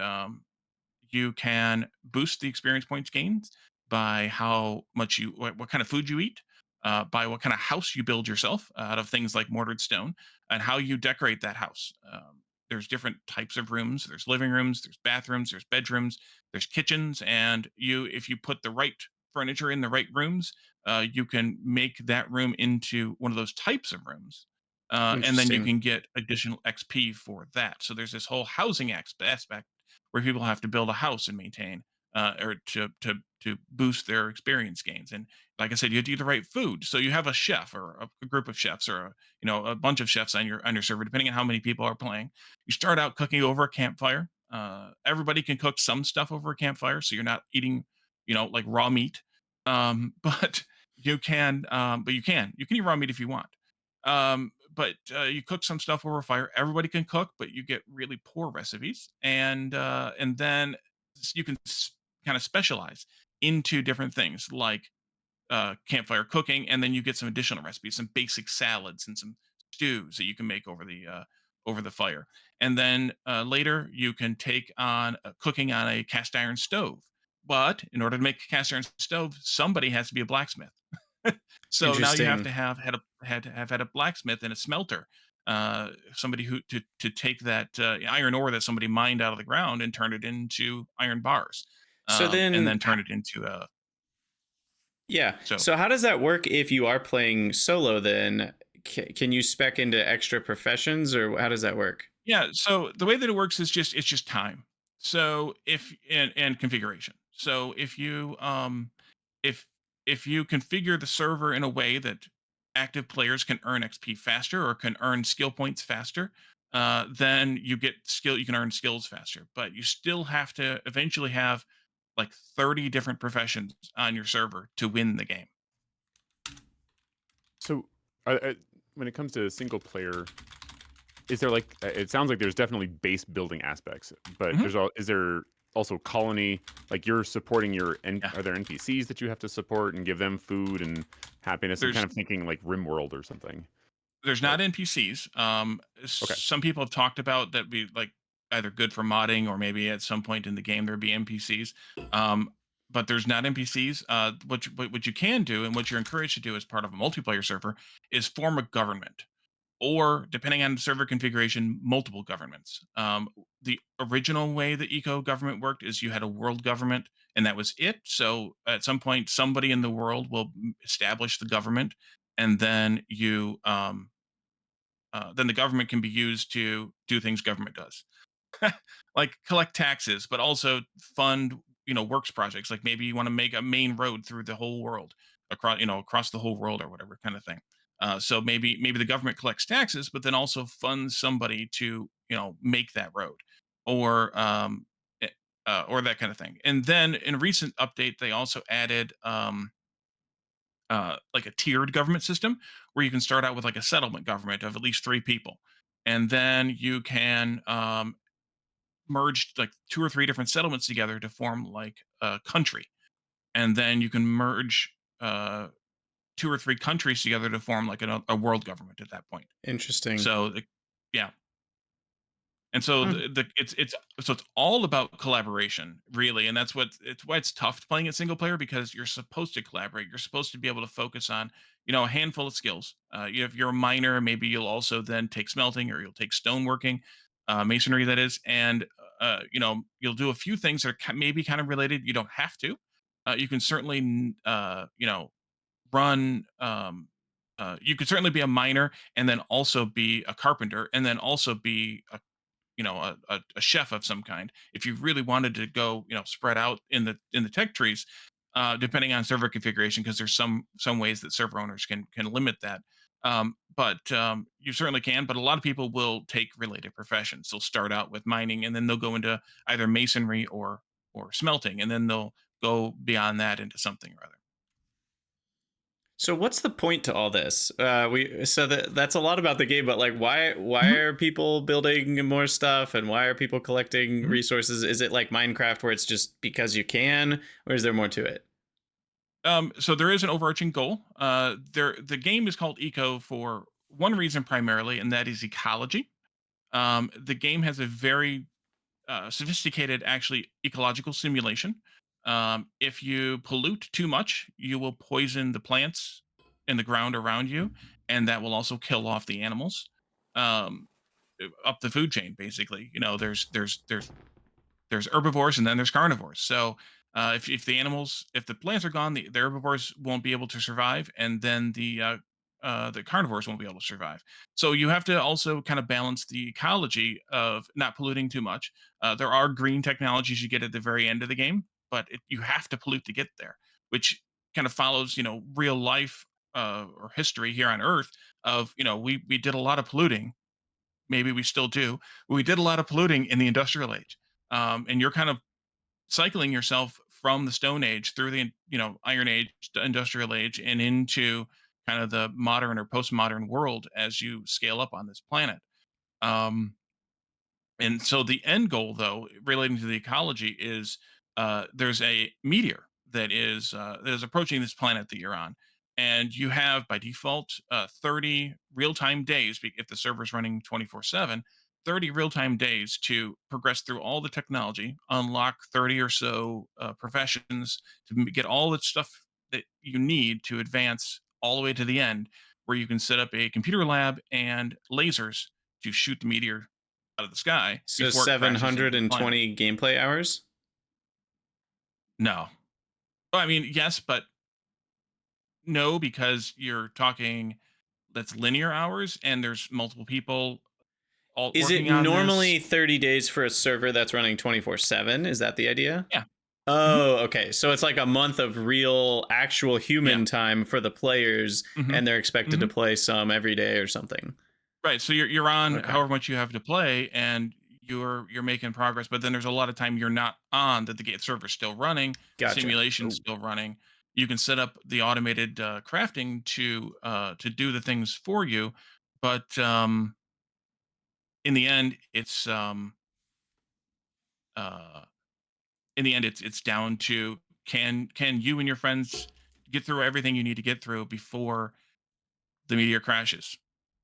Speaker 3: you can boost the experience points gains by how much what kind of food you eat, by what kind of house you build yourself out of things like mortared stone, and how you decorate that house. There's different types of rooms. There's living rooms, there's bathrooms, there's bedrooms, there's kitchens, and if you put the right furniture in the right rooms, you can make that room into one of those types of rooms. and then you
Speaker 1: Interesting.
Speaker 3: can get additional XP for that. So there's this whole housing aspect where people have to build a house and maintain, or to boost their experience gains. And like I said, you have to eat the right food. So you have a chef or a group of chefs or a bunch of chefs on your server, depending on how many people are playing. You start out cooking over a campfire. Everybody can cook some stuff over a campfire, so you're not eating, like raw meat. But you can eat raw meat if you want. But you cook some stuff over fire. Everybody can cook, but you get really poor recipes, and then you can kind of specialize into different things like campfire cooking, and then you get some additional recipes, some basic salads and some stews that you can make over the fire. And then later you can take on cooking on a cast iron stove. But in order to make a cast iron stove, somebody has to be a blacksmith. So now you have
Speaker 1: Interesting.
Speaker 3: to have had a blacksmith and a smelter, somebody who to take that iron ore that somebody mined out of the ground and turn it into iron bars,
Speaker 1: So
Speaker 3: and
Speaker 1: then,
Speaker 3: then turn it into
Speaker 1: yeah.
Speaker 3: so
Speaker 1: So how does that work if you are playing solo then? Can you spec into extra professions or how does that work?
Speaker 3: yeah. So the way that it works is just time. So if and configuration. So if if you configure the server in a way that active players can earn XP faster or can earn skill points faster, then you can earn skills faster. But you still have to eventually have like 30 different professions on your server to win the game.
Speaker 2: So, when it comes to single player, is there like it sounds like there's definitely base building aspects, but
Speaker 3: Mhm.
Speaker 2: is there also colony, like you're supporting
Speaker 3: Yeah.
Speaker 2: are there NPCs that you have to support and give them food and happiness? I'm kind
Speaker 3: There's
Speaker 2: of thinking like RimWorld or something.
Speaker 3: there's
Speaker 2: But
Speaker 3: not NPCs.
Speaker 2: okay.
Speaker 3: Some people have talked about that be like either good for modding or maybe at some point in the game there'd be NPCs. Um, but there's not NPCs. What you can do and what you're encouraged to do as part of a multiplayer server is form a government, or depending on server configuration, multiple governments. The original way the eco government worked is you had a world government and that was it. So at some point, somebody in the world will establish the government, and then the government can be used to do things government does, like collect taxes, but also fund works projects. Like maybe you want to make a main road through the whole world, across the whole world or whatever kind of thing. So maybe the government collects taxes, but then also funds somebody to make that road, or or that kind of thing. And then in a recent update, they also added like a tiered government system where you can start out with like a settlement government of at least 3 people, and then you can merge like 2 or 3 different settlements together to form like a country, and then you can merge 2 or 3 countries together to form like a world government at that point.
Speaker 1: Interesting.
Speaker 3: So yeah. And so
Speaker 1: Hmm.
Speaker 3: it's all about collaboration, really, and it's why it's tough playing it single player, because you're supposed to collaborate. You're supposed to be able to focus on, a handful of skills. If you're a miner, maybe you'll also then take smelting, or you'll take stoneworking, masonry, that is, and you'll do a few things that are maybe kind of related. You don't have to. You can certainly, run. You could certainly be a miner and then also be a carpenter and then also be a chef of some kind, if you really wanted to go spread out in the tech trees, depending on server configuration, because there's some ways that server owners can limit that. But you certainly can. But a lot of people will take related professions. They'll start out with mining, and then they'll go into either masonry or smelting, and then they'll go beyond that into something or other.
Speaker 1: So what's the point to all this? We so that's a lot about the game, but like, why
Speaker 3: Mhm,
Speaker 1: are people building more stuff and why are people collecting
Speaker 3: mhm.
Speaker 1: resources? Is it like Minecraft where it's just because you can, or is there more to it?
Speaker 3: So there is an overarching goal. The game is called Eco for one reason primarily, and that is ecology. The game has a very sophisticated, actually, ecological simulation. If you pollute too much, you will poison the plants in the ground around you, and that will also kill off the animals, um, up the food chain. Basically, there's herbivores and then there's carnivores. So if the plants are gone, the herbivores won't be able to survive, and then the carnivores won't be able to survive. So you have to also kind of balance the ecology of not polluting too much. There are green technologies you get at the very end of the game, but you have to pollute to get there, which kind of follows, real life or history here on Earth. Of we did a lot of polluting. Maybe we still do. We did a lot of polluting in the industrial age, and you're kind of cycling yourself from the Stone Age through the Iron Age, the Industrial Age, and into kind of the modern or postmodern world as you scale up on this planet. Um, and so the end goal, though, relating to the ecology, is there's a meteor that is approaching this planet that you're on, and you have by default 30 real-time days if the server's running 24/7. 30 real-time days to progress through all the technology, unlock 30 or so professions to get all the stuff that you need to advance all the way to the end, where you can set up a computer lab and lasers to shoot the meteor out of the sky
Speaker 1: So
Speaker 3: before it crashes into the planet.
Speaker 1: 720 gameplay hours.
Speaker 3: No. Well, I mean, yes, but no, because you're talking that's linear hours and there's multiple people all
Speaker 1: Is it
Speaker 3: working on this.
Speaker 1: normally 30 days for a server that's running 24/7? Is that the idea?
Speaker 3: Yeah. Hmm.
Speaker 1: Oh, okay. So it's like a month of real, actual
Speaker 3: Yeah.
Speaker 1: human time for the players,
Speaker 3: Hmm.
Speaker 1: and they're expected to
Speaker 3: Hmm.
Speaker 1: play some every day or something.
Speaker 3: Right. So you're on
Speaker 1: Okay.
Speaker 3: however much you have to play, and you're making progress. But then there's a lot of time you're not on that the gate server's still running, the
Speaker 1: Gotcha.
Speaker 3: simulation's
Speaker 2: Oh,
Speaker 3: still running. You can set up the automated crafting to do the things for you, but in the end, uh, it's down to can you and your friends get through everything you need to get through before the meteor crashes.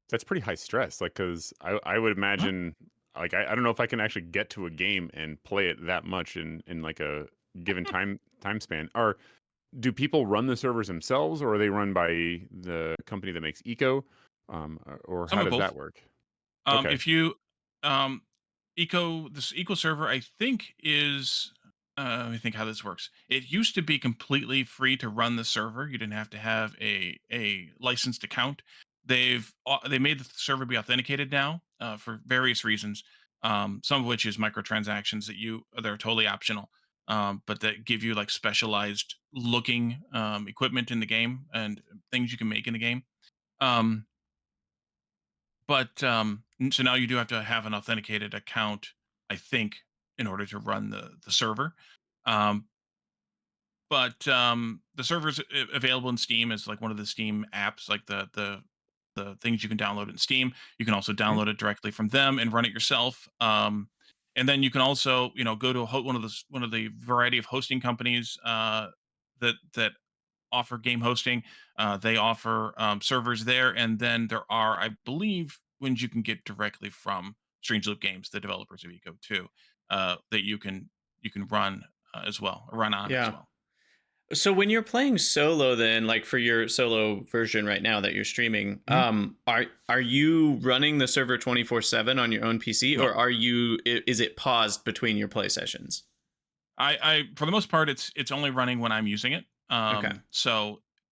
Speaker 2: that's pretty high stress. Like, because I would
Speaker 3: Huh?
Speaker 2: imagine, like, I don't know if I can actually get to a game and play it that much in like a given time span. Or do people run the servers themselves, or are they run by the company that makes Eco? Or
Speaker 3: Some
Speaker 2: how
Speaker 3: of
Speaker 2: does
Speaker 3: both.
Speaker 2: that work? Okay.
Speaker 3: If you um, this eco server, I think is let me think how this works. It used to be completely free to run the server. You didn't have to have a licensed account. They made the server be authenticated now for various reasons. Some of which is microtransactions that are totally optional, but that give you like specialized looking equipment in the game and things you can make in the game. Um, so now you do have to have an authenticated account, I think, in order to run the server. Um, but the server's available in Steam as like one of the Steam apps, like the things you can download in Steam. You can also
Speaker 2: Mhm.
Speaker 3: download it directly from them and run it yourself. And then you can also, go to one of the variety of hosting companies that offer game hosting. They offer servers there, and then there are, I believe, ones you can get directly from Strange Loop Games, the developers of Eco too, that you can run as well, run on as
Speaker 1: Yeah.
Speaker 3: well.
Speaker 1: So when you're playing solo, then like for your solo version right now that you're streaming,
Speaker 3: Mhm.
Speaker 1: are you running the server 24/7 on your own PC,
Speaker 3: No,
Speaker 1: or is it paused between your play sessions?
Speaker 3: I for the most part, it's only running when I'm using it.
Speaker 1: Okay.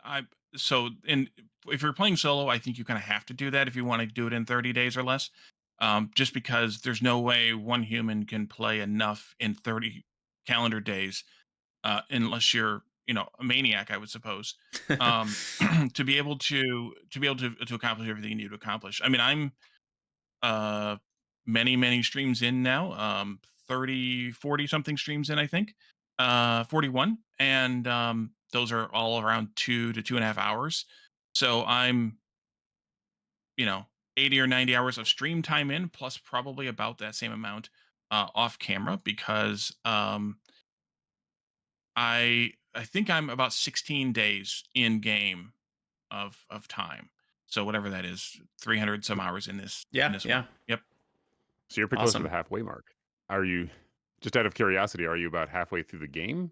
Speaker 3: I so in if you're playing solo, I think you kind of have to do that if you want to do it in 30 days or less. Just because there's no way one human can play enough in 30 calendar days, unless you're a maniac, I would suppose, um, to accomplish everything you need to accomplish. I mean, I'm uh many streams in now, 30, 40 something streams in, I think, 41, and those are all around 2 to 2.5 hours. So I'm, you know 80 or 90 hours of stream time in, plus probably about that same amount off camera, because I think I'm about 16 days in game of time. So whatever that is, 300 some hours in
Speaker 1: Yeah,
Speaker 3: this one.
Speaker 1: yeah.
Speaker 3: Yep.
Speaker 2: So you're pretty close to the
Speaker 1: Awesome.
Speaker 2: halfway mark. Are you, just out of curiosity, are you about halfway through the game?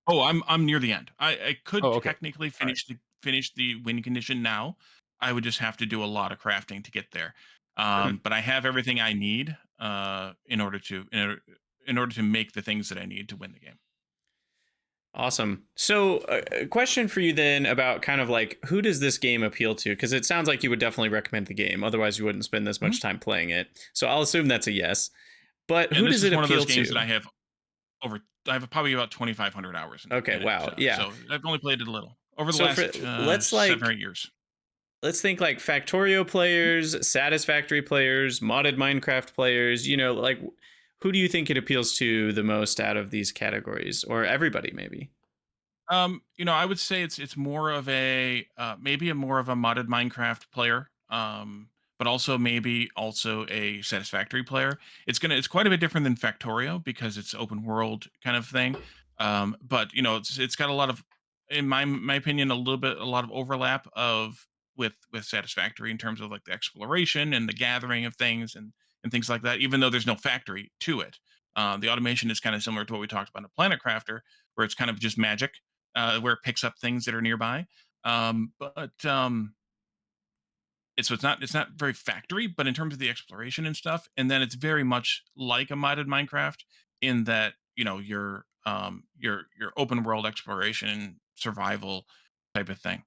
Speaker 3: Oh, I'm near the end. I could
Speaker 2: Oh, okay.
Speaker 3: technically
Speaker 2: All right.
Speaker 3: finish the win condition now. I would just have to do a lot of crafting to get there.
Speaker 1: Hmm.
Speaker 3: But I have everything I need in order to make the things that I need to win the game.
Speaker 1: Awesome. So, a question for you then about kind of like who does this game appeal to? Because it sounds like you would definitely recommend the game. Otherwise, you wouldn't spend this
Speaker 3: Mhm.
Speaker 1: much time playing it. So, I'll assume that's a yes. But
Speaker 3: And
Speaker 1: who
Speaker 3: this
Speaker 1: does
Speaker 3: is
Speaker 1: it
Speaker 3: one of those
Speaker 1: appeal
Speaker 3: games that
Speaker 1: to?
Speaker 3: over I have probably about 2,500 hours
Speaker 1: Okay,
Speaker 3: in it.
Speaker 1: wow. Yeah.
Speaker 3: So I've only played it a little over the
Speaker 1: So for
Speaker 3: last
Speaker 1: let's
Speaker 3: 7 or 8 years.
Speaker 1: let's think like Factorio players, Satisfactory players, modded Minecraft players, like who do you think it appeals to the most out of these categories or everybody maybe?
Speaker 3: I would say it's more of a maybe a more of a modded Minecraft player, but also maybe also a Satisfactory player. It's quite a bit different than Factorio because it's open world kind of thing. But it's got a lot of, in my opinion, a lot of overlap of with Satisfactory in terms of like the exploration and the gathering of things and things like that. Even though there's no factory to it, the automation is kind of similar to what we talked about in Planet Crafter, where it's kind of just magic where it picks up things that are nearby. But it's not very factory, but in terms of the exploration and stuff, and then it's very much like a modded Minecraft in that your open world exploration survival type of thing.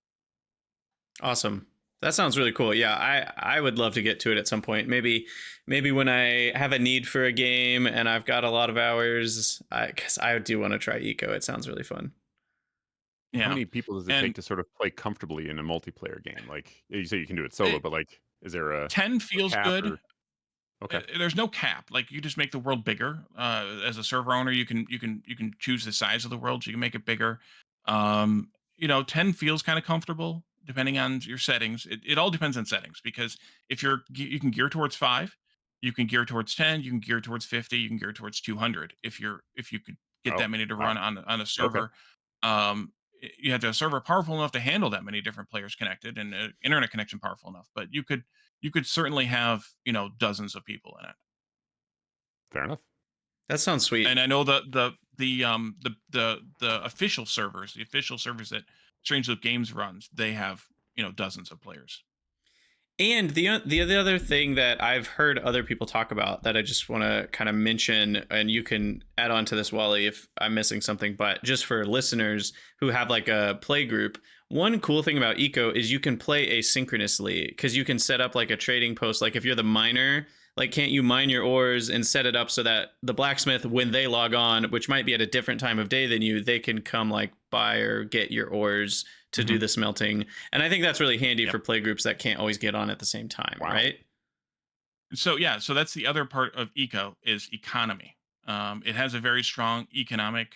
Speaker 1: Awesome. That sounds really cool. Yeah, I would love to get to it at some point. Maybe when I have a need for a game and I've got a lot of hours, cuz I do want to try Eco. It sounds really fun.
Speaker 2: How
Speaker 3: Yeah,
Speaker 2: many people does it take
Speaker 3: and
Speaker 2: to sort of play comfortably in a multiplayer game? Like you say, you can do it solo,
Speaker 3: it,
Speaker 2: but like, is there
Speaker 3: ten
Speaker 2: a
Speaker 3: feels
Speaker 2: cap
Speaker 3: good.
Speaker 2: or okay?
Speaker 3: There's no cap. Like you just make the world bigger. As a server owner, you can choose the size of the world. So you can make it bigger. 10 feels kind of comfortable depending on your settings. It all depends on settings because if you can gear towards 5, you can gear towards 10, you can gear towards 50, you can gear towards 200 if you could get
Speaker 2: Oh,
Speaker 3: that many to
Speaker 2: wow.
Speaker 3: run on a
Speaker 2: Okay,
Speaker 3: server. You have to have a server powerful enough to handle that many different players connected and internet connection powerful enough. But you could certainly have dozens of people in it.
Speaker 2: fair enough.
Speaker 1: That sounds
Speaker 3: And
Speaker 1: sweet.
Speaker 3: I know the official servers, the official servers that Strange Loop Games runs, they have dozens of players.
Speaker 1: And the other thing that I've heard other people talk about that I just want to kind of mention, and you can add on to this, Wally, if I'm missing something, but just for listeners who have like a play group, one cool thing about Eco is you can play asynchronously because you can set up like a trading post. Like if you're the miner, like can't you mine your ores and set it up so that the blacksmith, when they log on, which might be at a different time of day than you, they can come like buy or get your ores to do
Speaker 3: Hmm.
Speaker 1: the smelting. And I think that's really handy
Speaker 3: Yep.
Speaker 1: for play groups that can't always get on at the same time,
Speaker 2: Wow.
Speaker 1: right?
Speaker 3: So yeah, so that's the other part of eco is economy. It has a very strong economic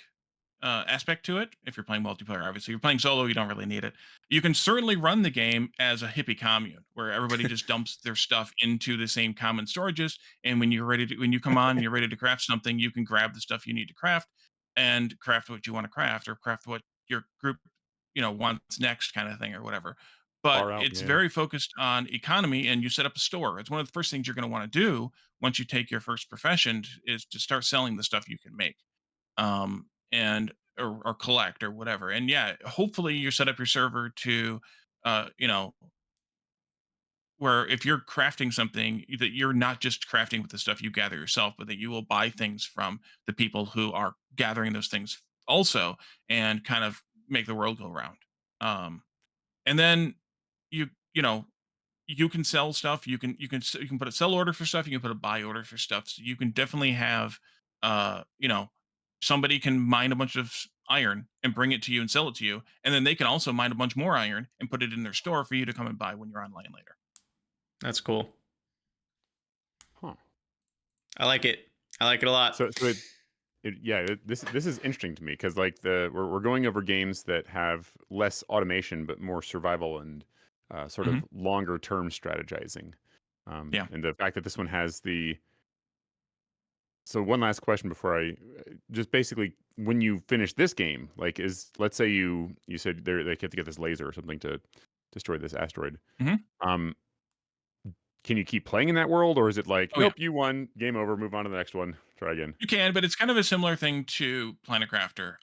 Speaker 3: aspect to it. If you're playing multiplayer, obviously, if you're playing solo, you don't really need it. You can certainly run the game as a hippie commune where everybody just dumps their stuff into the same common storages. And when you come on and you're ready to craft something, you can grab the stuff you need to craft and craft what you want to craft or craft what your group wants next kind of thing or whatever. But
Speaker 2: Far out.
Speaker 3: it's
Speaker 2: Yeah.
Speaker 3: very focused on economy and you set up a store. It's one of the first things you're going to want to do once you take your first profession is to start selling the stuff you can make and or collect or whatever. And yeah, hopefully you set up your server to, uh, you know, where if you're crafting something that you're not just crafting with the stuff you gather yourself, but that you will buy things from the people who are gathering those things also, and kind of make the world go round. Um, and then you you know you can sell stuff. You can put a sell order for stuff. You can put a buy order for stuff. So you can definitely have, uh, you know, somebody can mine a bunch of iron and bring it to you and sell it to you, and then they can also mine a bunch more iron and put it in their store for you to come and buy when you're online later.
Speaker 1: That's cool.
Speaker 2: Huh.
Speaker 1: I like it. I like it a lot.
Speaker 2: This is interesting to me because like we're going over games that have less automation but more survival and sort
Speaker 3: Hmm.
Speaker 2: of longer term strategizing.
Speaker 3: Yeah.
Speaker 2: And the fact that this one has the so one last question before I just basically when you finish this game, like is let's say you said they have to get this laser or something to destroy this asteroid.
Speaker 3: Hmm.
Speaker 2: Um, can you keep playing in that world, or is it like
Speaker 3: Oh yeah.
Speaker 2: nope, you won, game over, move on to the next one, try again?
Speaker 3: You can, but it's kind of a similar thing to Planet Crafter,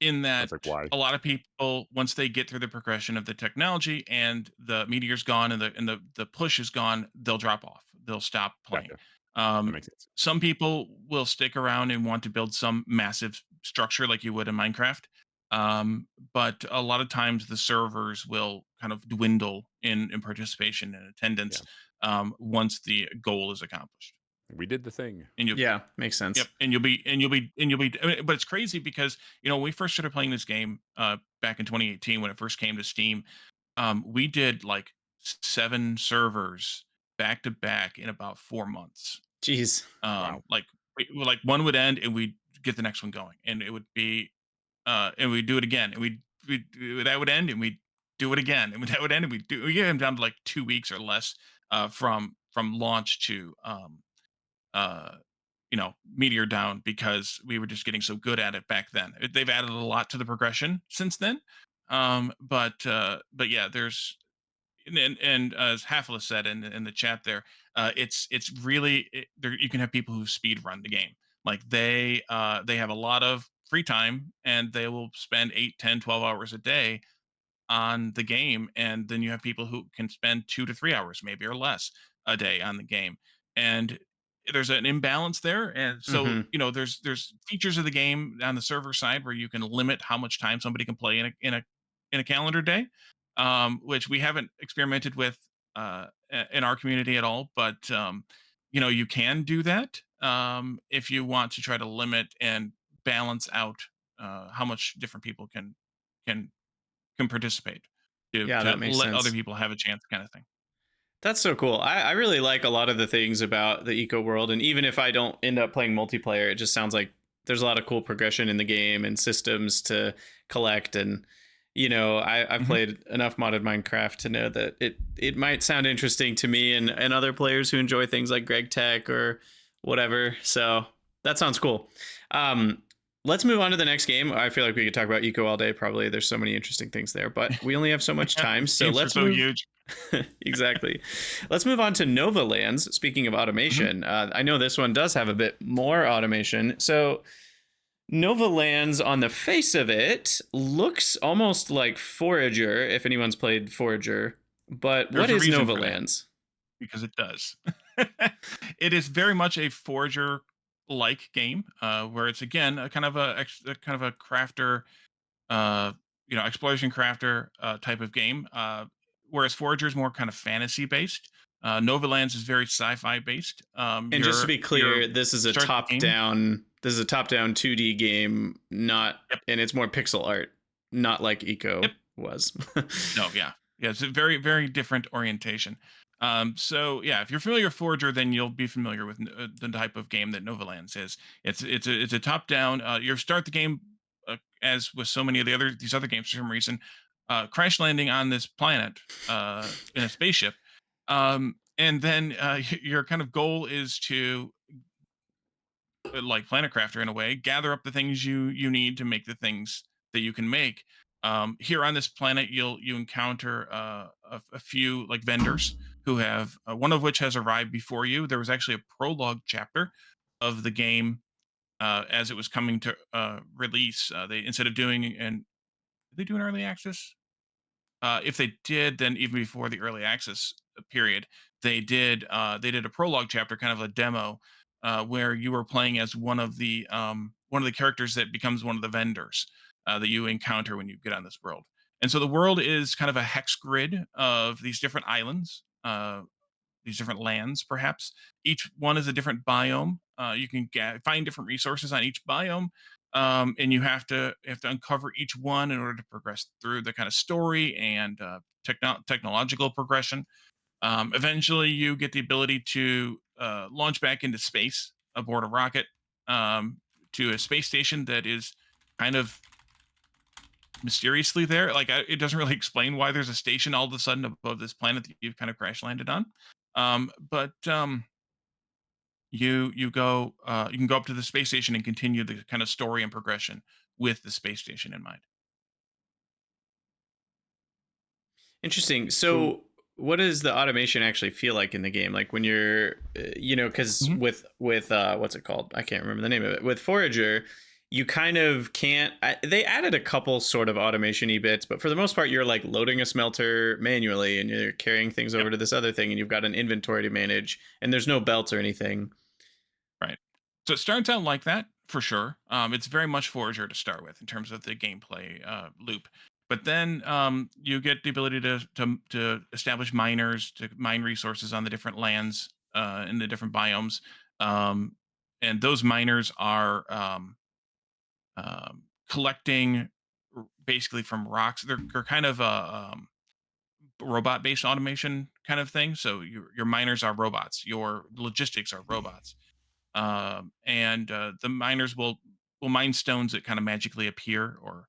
Speaker 3: in that
Speaker 2: That's like why.
Speaker 3: a lot of people, once they get through the progression of the technology and the meteor's gone and the push is gone, they'll drop off. They'll stop playing.
Speaker 2: Gotcha. That
Speaker 3: Um,
Speaker 2: makes sense.
Speaker 3: some people will stick around and want to build some massive structure like you would in Minecraft. But a lot of times the servers will kind of dwindle in participation and attendance
Speaker 2: Yeah.
Speaker 3: once the goal is accomplished.
Speaker 2: We did the thing.
Speaker 3: And you
Speaker 1: Yeah, makes
Speaker 3: Yep,
Speaker 1: sense.
Speaker 3: but it's crazy because when we first started playing this game back in 2018 when it first came to Steam, we did like 7 servers back to back in about 4 months.
Speaker 1: Jeez.
Speaker 2: Wow.
Speaker 3: Like one would end and we'd get the next one going, and it would be and we'd do it again, and we that would end, and we'd do it again, and that would end, and we get him down to like 2 weeks or less from launch to uh meteor down because we were just getting so good at it back then. They've added a lot to the progression since then, but yeah, there's and as Hafla said in the chat there, it's really there. You can have people who speed run the game. Like they have a lot of free time and they will spend 8, 10, 12 hours a day on the game, and then you have people who can spend 2 to 3 hours maybe or less a day on the game, and there's an imbalance there. And so
Speaker 1: Hmm.
Speaker 3: there's features of the game on the server side where you can limit how much time somebody can play in a calendar day, which we haven't experimented with in our community at all, but you can do that if you want to try to limit and balance out how much different people can can participate to
Speaker 1: Yeah, that makes
Speaker 3: let other
Speaker 1: sense.
Speaker 3: people have a chance, kind of thing.
Speaker 1: That's so cool. I really like a lot of the things about the eco world. And even if I don't end up playing multiplayer, it just sounds like there's a lot of cool progression in the game and systems to collect. And, I've
Speaker 3: Hmm.
Speaker 1: played enough modded Minecraft to know that it might sound interesting to me and other players who enjoy things like Greg Tech or whatever. So that sounds cool. Um, let's move on to the next game. I feel like we could talk about eco all day. Probably there's so many interesting things there, but we only have so much time. So
Speaker 3: Games are
Speaker 1: let's
Speaker 3: so
Speaker 1: move.
Speaker 3: huge.
Speaker 1: Exactly. Let's move on to Nova Lands. Speaking of
Speaker 3: Hmm.
Speaker 1: automation, I know this one does have a bit more automation. So, Nova Lands, on the face of it, looks almost like Forager, if anyone's played Forager. But what
Speaker 3: There's a
Speaker 1: is
Speaker 3: reason
Speaker 1: Nova
Speaker 3: for that
Speaker 1: Lands?
Speaker 3: because it does. It is very much a forager like game, where it's again a kind of a crafter, uh, exploration crafter type of game. Whereas Forager is more kind of fantasy based. Nova Lands is very sci-fi based.
Speaker 1: And just to be
Speaker 3: You're
Speaker 1: clear, this is a
Speaker 3: start the
Speaker 1: top
Speaker 3: game.
Speaker 1: down. This is a top down 2D game, not,
Speaker 3: Yep.
Speaker 1: and it's more pixel art, not like
Speaker 3: Yep.
Speaker 1: Eco was.
Speaker 3: No, yeah, yeah. It's a very, very different orientation. So yeah, if you're familiar with Forager, then you'll be familiar with the type of game that Novalands is. It's a top down. You start the game as with so many of these other games for some reason, crash landing on this planet in a spaceship, and then your kind of goal is to like Planet Crafter in a way, gather up the things you need to make the things that you can make. Here on this planet, you encounter a few like vendors who have one of which has arrived before you. There was actually a prologue chapter of the game as it was coming to release. They instead of doing and did they do an early access? If they did, then even before the early access period, they did a prologue chapter, kind of a demo, where you were playing as one of the characters that becomes one of the vendors that you encounter when you get on this world. And so the world is kind of a hex grid of these different islands, these different lands, perhaps. Each one is a different biome. You can find different resources on each biome, and you have to uncover each one in order to progress through the kind of story and technological progression. Eventually, you get the ability to launch back into space aboard a rocket to a space station that is kind of mysteriously there. Like it doesn't really explain why there's a station all of a sudden above this planet that you've kind of crash landed on. But you can go up to the space station and continue the kind of story and progression with the space station in mind.
Speaker 1: Interesting.
Speaker 2: So
Speaker 1: So, what does the automation actually feel like in the game? Like when you're, because
Speaker 3: Mhm.
Speaker 1: with what's it called? I can't remember the name of it. With Forager, you kind of can't. They added a couple sort of automation-y bits, but for the most part, you're like loading a smelter manually, and you're carrying things
Speaker 3: Yep.
Speaker 1: over to this other thing, and you've got an inventory to manage, and there's no belts or anything.
Speaker 3: Right. So it starts out like that. for sure. It's very much Forager to start with in terms of the gameplay loop. But then you get the ability to establish miners to mine resources on the different lands in the different biomes, um, and those miners are collecting basically from rocks. They're kind of a robot based automation kind of thing. So your miners are robots, your logistics are robots, and the miners will mine stones that kind of magically appear, or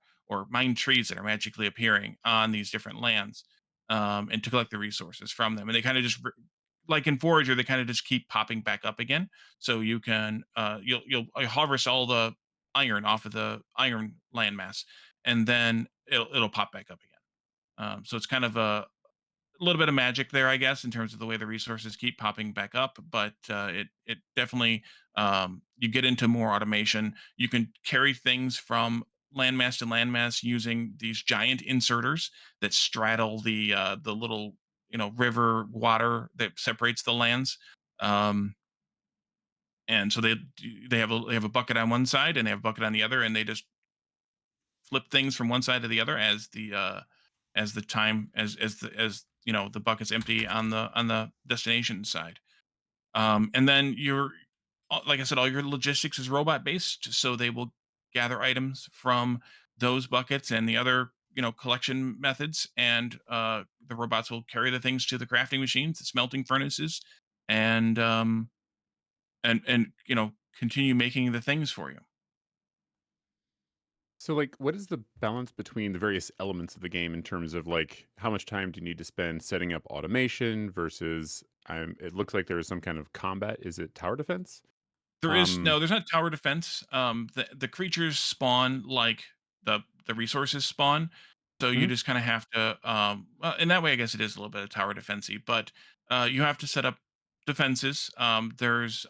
Speaker 3: mine trees that are magically appearing on these different lands, and to collect the resources from them. And they kind of just like in Forager, they kind of just keep popping back up again. So you can you'll harvest all the iron off of the iron landmass, and then it'll pop back up again. So it's kind of a little bit of magic there, I guess, in terms of the way the resources keep popping back up. But it definitely you get into more automation. You can carry things from landmass to landmass using these giant inserters that straddle the little river water that separates the lands. Um, and so they have a bucket on one side and they have a bucket on the other, and they just flip things from one side to the other as the time as the bucket's empty on the destination side. And then like I said, all your logistics is robot based, so they will gather items from those buckets and the other collection methods, and the robots will carry the things to the crafting machines, the smelting furnaces, and continue making the things for you.
Speaker 2: So, like, what is the balance between the various elements of the game in terms of like how much time do you need to spend setting up automation versus it looks like there is some kind of combat. Is it tower defense?
Speaker 3: There is
Speaker 2: Um,
Speaker 3: no, there's not tower defense. The creatures spawn like the resources spawn, so you
Speaker 2: mhm.
Speaker 3: just kind of have to. In that way, I guess it is a little bit of tower defensey, but you have to set up defenses. There's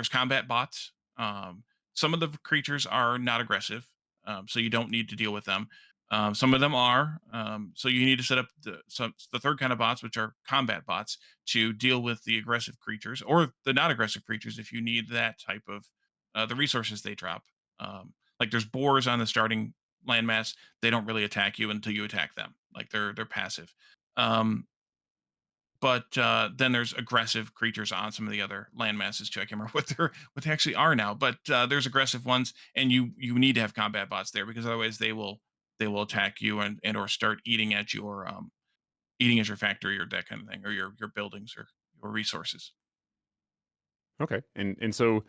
Speaker 3: combat bots. Some of the creatures are not aggressive, so you don't need to deal with them. Some of them are, so you need to set up the third kind of bots, which are combat bots, to deal with the aggressive creatures or the not aggressive creatures if you need that type of the resources they drop. Like there's boars on the starting landmass; they don't really attack you until you attack them. Like they're passive. Um, but then there's aggressive creatures on some of the other land masses too. I can't remember what they actually are now, but there's aggressive ones, and you need to have combat bots there because otherwise they will attack you and or start eating at your factory or that kind of thing, or your buildings or your resources.
Speaker 2: Okay, and so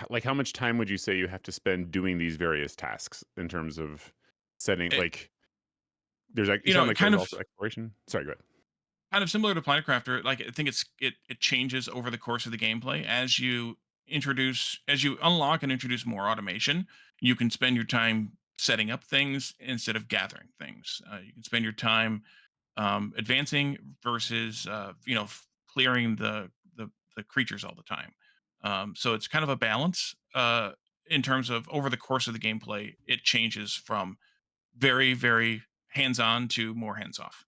Speaker 2: like how much time would you say you have to spend doing these various tasks in terms of setting
Speaker 3: It,
Speaker 2: like there's like you sound like
Speaker 3: kind
Speaker 2: there's
Speaker 3: of
Speaker 2: also exploration. Sorry, go ahead.
Speaker 3: similar to Planet Crafter. Like I think it changes over the course of the gameplay as you unlock and introduce more automation. You can spend your time setting up things instead of gathering things. You can spend your time advancing versus clearing the creatures all the time. So it's kind of a balance in terms of over the course of the gameplay. It changes from very hands on to more hands off.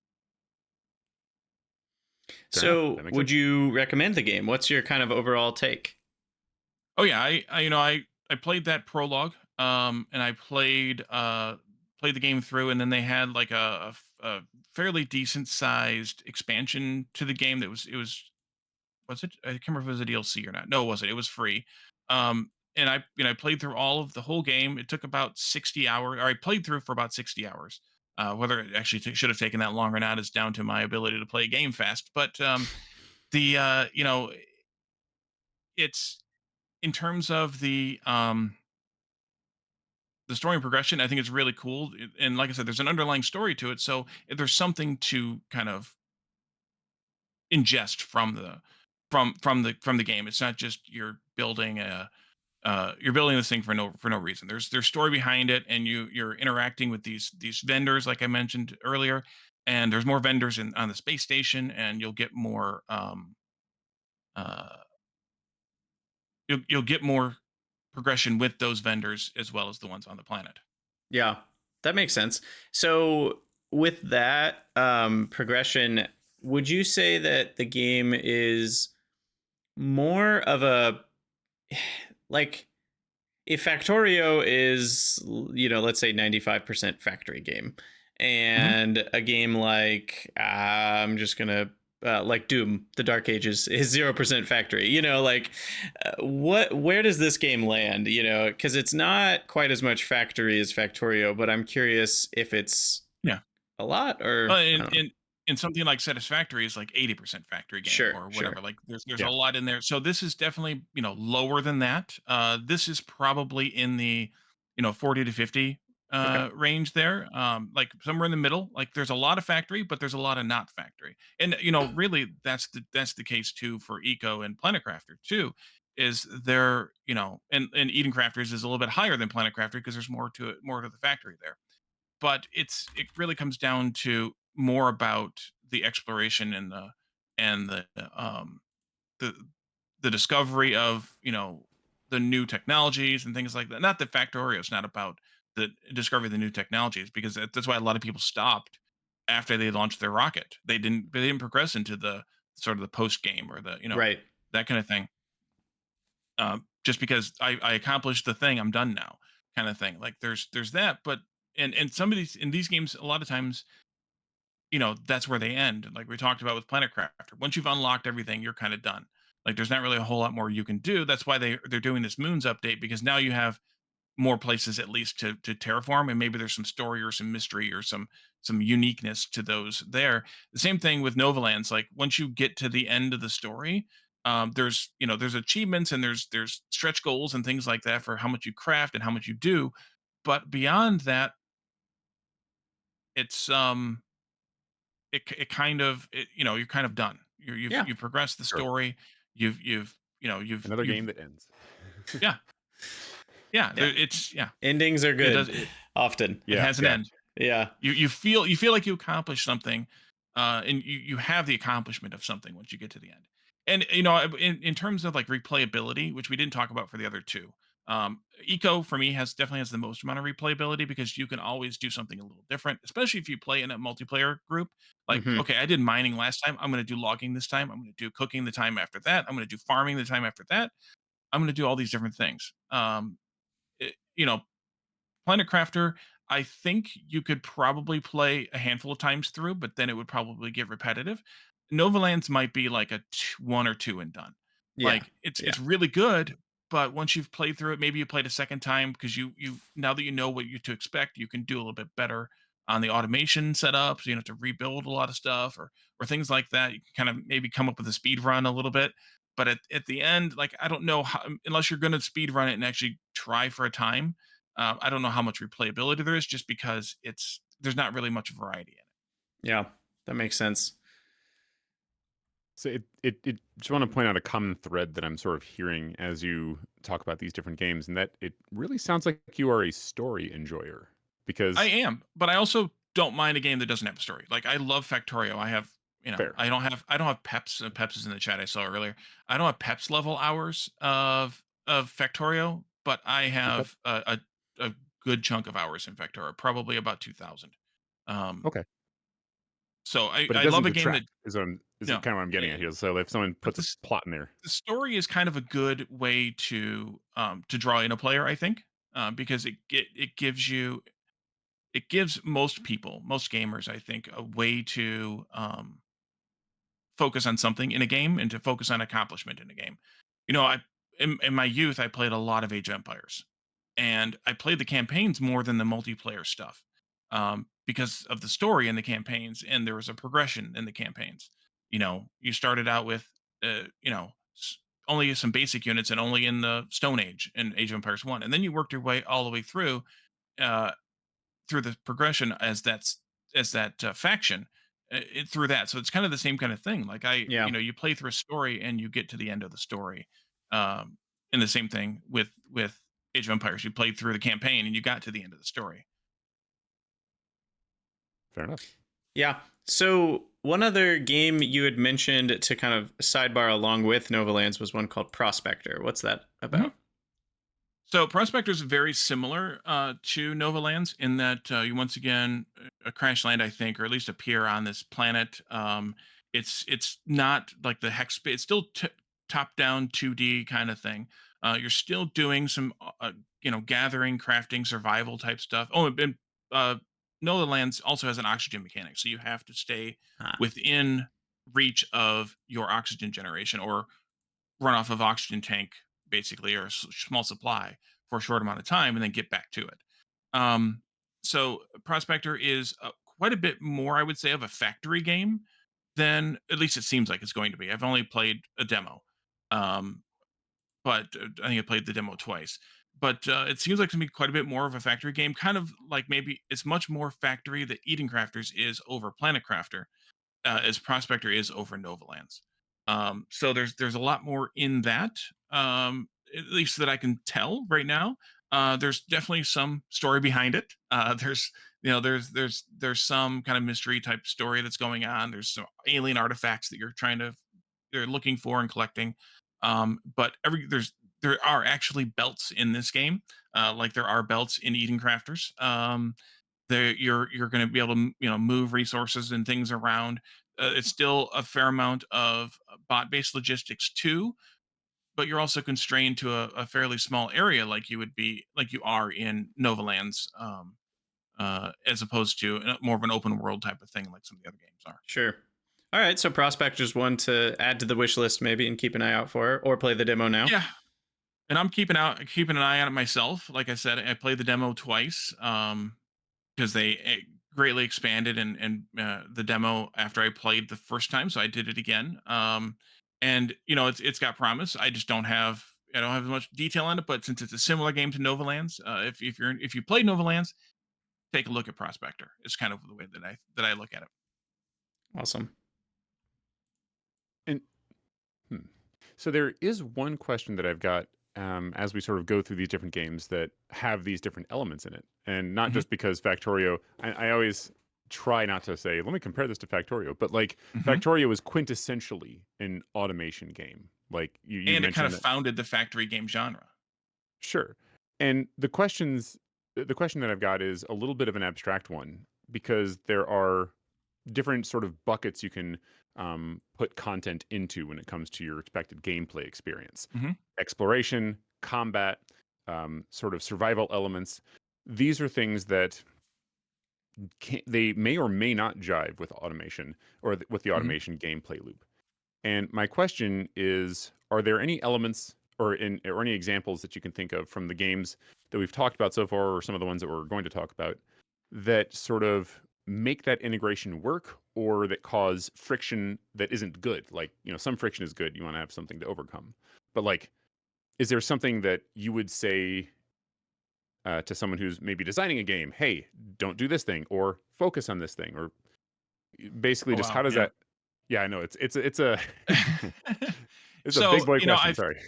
Speaker 2: Fair enough. That
Speaker 1: So,
Speaker 2: makes
Speaker 1: would
Speaker 2: sense.
Speaker 1: you recommend the game? What's your kind of overall take?
Speaker 3: Oh yeah, I played that prologue, and I played the game through, and then they had like a fairly decent sized expansion to the game that was it? I can't remember if it was a DLC or not. No, it wasn't. It was free. And I played through all of the whole game. It took about 60 hours, or I played through for about 60 hours. Whether it actually should have taken that long or not is down to my ability to play a game fast. But the it's in terms of the story and progression, I think it's really cool. And like I said, there's an underlying story to it, so there's something to kind of ingest from the game. It's not just you're building this thing for no reason. There's story behind it, and you're interacting with these vendors, like I mentioned earlier. And there's more vendors on the space station, and uh, you'll get more progression with those vendors as well as the ones on the planet.
Speaker 1: Yeah, that makes sense. So, with that progression, would you say that the game is more of a like if Factorio is, let's say 95% factory game,
Speaker 3: Mhm.
Speaker 1: and a game like, I'm just gonna, like Doom, The Dark Ages is 0% factory. Like, where does this game land? Because it's not quite as much factory as Factorio, but I'm curious if it's
Speaker 3: Yeah.
Speaker 1: a lot,
Speaker 3: Well,
Speaker 1: or I
Speaker 3: and
Speaker 1: don't know.
Speaker 3: and and something like Satisfactory is like 80% factory game
Speaker 1: Sure,
Speaker 3: or
Speaker 1: sure.
Speaker 3: whatever. Like there's a
Speaker 2: Yeah.
Speaker 3: lot in there. So this is definitely, lower than that. This is probably in the, 40 to 50
Speaker 1: Okay.
Speaker 3: range there. Like somewhere in the middle. Like there's a lot of factory, but there's a lot of not factory. And really that's the case too for Eco and Planet Crafter too. Is there, and Eden Crafters is a little bit higher than Planet Crafter because there's more to the factory there, but it really comes down to more about the exploration and um the the discovery of the new technologies and things like that. Not that Factorio is not about the discovery of the new technologies, because that's why a lot of people stopped after they launched their rocket. They didn't progress into the sort of the post game or the
Speaker 1: Right.
Speaker 3: that kind of thing. Just because I accomplished the thing, I'm done now, kind of thing. Like there's that, but and some of these in these games, a lot of times, that's where they end. Like we talked about with Planet Crafter. Once you've unlocked everything, you're kind of done. Like there's not really a whole lot more you can do. That's why they're doing this moons update, because now you have more places at least to terraform, and maybe there's some story or some mystery or some uniqueness to those there. The same thing with Novalands. Like once you get to the end of the story, there's achievements and there's stretch goals and things like that for how much you craft and how much you do. But beyond that, it's it kind of you're kind of done.
Speaker 1: Yeah.
Speaker 3: You've progressed the
Speaker 2: Sure.
Speaker 3: story.
Speaker 2: Another
Speaker 3: You've
Speaker 2: game that ends.
Speaker 3: yeah, yeah.
Speaker 1: Yeah.
Speaker 3: It's yeah.
Speaker 1: Endings are
Speaker 3: It
Speaker 1: good
Speaker 3: does
Speaker 1: often.
Speaker 3: it
Speaker 2: Yeah,
Speaker 3: has an
Speaker 2: yeah.
Speaker 3: end.
Speaker 1: Yeah.
Speaker 3: You feel like you accomplished something, and you have the accomplishment of something once you get to the end. And in terms of like replayability, which we didn't talk about for the other two, Eco for me has the most amount of replayability, because you can always do something a little different, especially if you play in a multiplayer group. Like,
Speaker 1: Hmm.
Speaker 3: okay, I did mining last time. I'm going to do logging this time. I'm going to do cooking the time after that. I'm going to do farming the time after that. I'm going to do all these different things. It, you know, Planet Crafter, I think you could probably play a handful of times through, but then it would probably get repetitive. Novalands might be like a one or two and done.
Speaker 1: Yeah.
Speaker 3: Like it's
Speaker 1: Yeah.
Speaker 3: it's really good, but once you've played through it, maybe you played a second time, because you now that you know what you to expect, you can do a little bit better on the automation setup. So you don't have to rebuild a lot of stuff or things like that. You can kind of maybe come up with a speed run a little bit. But at the end, like I don't know how, unless you're going to speed run it and actually try for a time. I don't know how much replayability there is, just because there's not really much variety in it.
Speaker 1: Yeah. That makes sense.
Speaker 2: So it just want to point out a common thread that I'm sort of hearing as you talk about these different games, and that it really sounds like you are a story enjoyer.
Speaker 3: I
Speaker 2: Because
Speaker 3: am, but I also don't mind a game that doesn't have a story. Like I love Factorio. I have,
Speaker 2: fair.
Speaker 3: I don't have Peps. Peps is in the chat I saw earlier. I don't have Peps level hours of Factorio, but I
Speaker 2: Okay.
Speaker 3: have a good chunk of hours in Factorio, probably about 2,000. Um,
Speaker 2: Okay.
Speaker 3: so I
Speaker 2: But it
Speaker 3: I
Speaker 2: doesn't
Speaker 3: love a game that
Speaker 2: detract is
Speaker 3: you know,
Speaker 2: kind of what I'm getting
Speaker 3: eh,
Speaker 2: at here. So if someone
Speaker 3: but
Speaker 2: puts a plot in there,
Speaker 3: the story is kind of a good way to draw in a player, I think, because it gives most people, most gamers, I think, a way to focus on something in a game and to focus on accomplishment in a game. I in my youth I played a lot of Age of Empires, and I played the campaigns more than the multiplayer stuff, because of the story in the campaigns, and there was a progression in the campaigns. You started out with only some basic units and only in the Stone Age in Age of Empires One, and then you worked your way all the way uh, through the progression as that faction, through that. So it's kind of the same kind of thing. Like
Speaker 1: Yeah.
Speaker 3: you play through a story and you get to the end of the story. Um, and the same thing with Age of Empires. You played through the campaign and you got to the end of the story.
Speaker 2: fair enough.
Speaker 1: Yeah. So one other game you had mentioned to kind of sidebar along with Novalands was one called Prospector. What's that
Speaker 3: Mhm.
Speaker 1: about?
Speaker 3: So Prospector is very similar to Nova Lands in that you once again a crash land, I think, or at least appear on this planet. It's not like the hex. It's still top down 2D kind of thing, You're still doing some, gathering, crafting, survival type stuff. Oh, and uh, Nola Lands also has an oxygen mechanic, so you have to stay
Speaker 1: Ah,
Speaker 3: within reach of your oxygen generation, or run off of oxygen tank basically, or a small supply for a short amount of time, and then get back to it. Um, so Prospector is quite a bit more, I would say, of a factory game than, at least it seems like it's going to be. I've only played a demo, um, but I think I played the demo twice. But it seems like to me quite a bit more of a factory game, kind of like maybe it's much more factory that Eden Crafters is over Planet Crafter, as Prospector is over Novalands. So there's a lot more in that, at least that I can tell right now. There's definitely some story behind it. There's some kind of mystery type story that's going on. There's some alien artifacts that you're looking for and collecting. But there are actually belts in this game, like there are belts in Eden Crafters. You're going to be able to move resources and things around. It's still a fair amount of bot-based logistics too, but you're also constrained to a fairly small area, like you are in Novalands, as opposed to more of an open world type of thing like some of the other games are.
Speaker 1: sure. All right, so Prospector's one to add to the wish list maybe and keep an eye out for, or play the demo now.
Speaker 3: Yeah, and I'm keeping an eye on it myself. Like I said, I played the demo twice. Because they greatly expanded and the demo after I played the first time, so I did it again. And it's got promise. I don't have as much detail on it, but since it's a similar game to Novalands, if you played Novalands, take a look at Prospector. It's kind of the way that I look at it.
Speaker 1: Awesome.
Speaker 2: And hmm. So there is one question that I've got as we sort of go through these different games that have these different elements in it, and not
Speaker 3: Hmm.
Speaker 2: just because Factorio. I always try not to say, "Let me compare this to Factorio," but like
Speaker 3: Hmm.
Speaker 2: Factorio is quintessentially an automation game. Like you
Speaker 3: And it kind
Speaker 2: mentioned
Speaker 3: of
Speaker 2: that,
Speaker 3: founded the factory game genre.
Speaker 2: sure. And the question that I've got is a little bit of an abstract one because there are different sort of buckets you can put content into when it comes to your expected gameplay experience.
Speaker 3: Hmm.
Speaker 2: Exploration, combat, sort of survival elements. These are things that they may or may not jive with automation or with the
Speaker 3: Hmm.
Speaker 2: automation gameplay loop. And my question is, are there any elements or any examples that you can think of from the games that we've talked about so far or some of the ones that we're going to talk about that sort of make that integration work or that cause friction that isn't good? Like, some friction is good. You want to have something to overcome. But like, is there something that you would say to someone who's maybe designing a game, hey, don't do this thing or focus on this thing, or basically
Speaker 3: Oh
Speaker 2: just how
Speaker 3: wow,
Speaker 2: does
Speaker 3: yeah.
Speaker 2: that? Yeah, I know it's a it's a
Speaker 3: So
Speaker 2: big boy question. Sorry.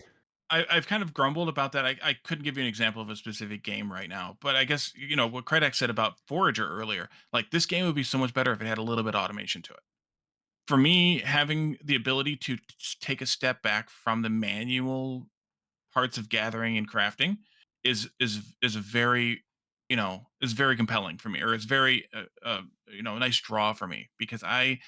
Speaker 3: I've kind of grumbled about that. I couldn't give you an example of a specific game right now, but I guess what Krydax said about Forager earlier. Like this game would be so much better if it had a little bit of automation to it. For me, having the ability to take a step back from the manual parts of gathering and crafting is a very is very compelling for me, or it's very a nice draw for me, because I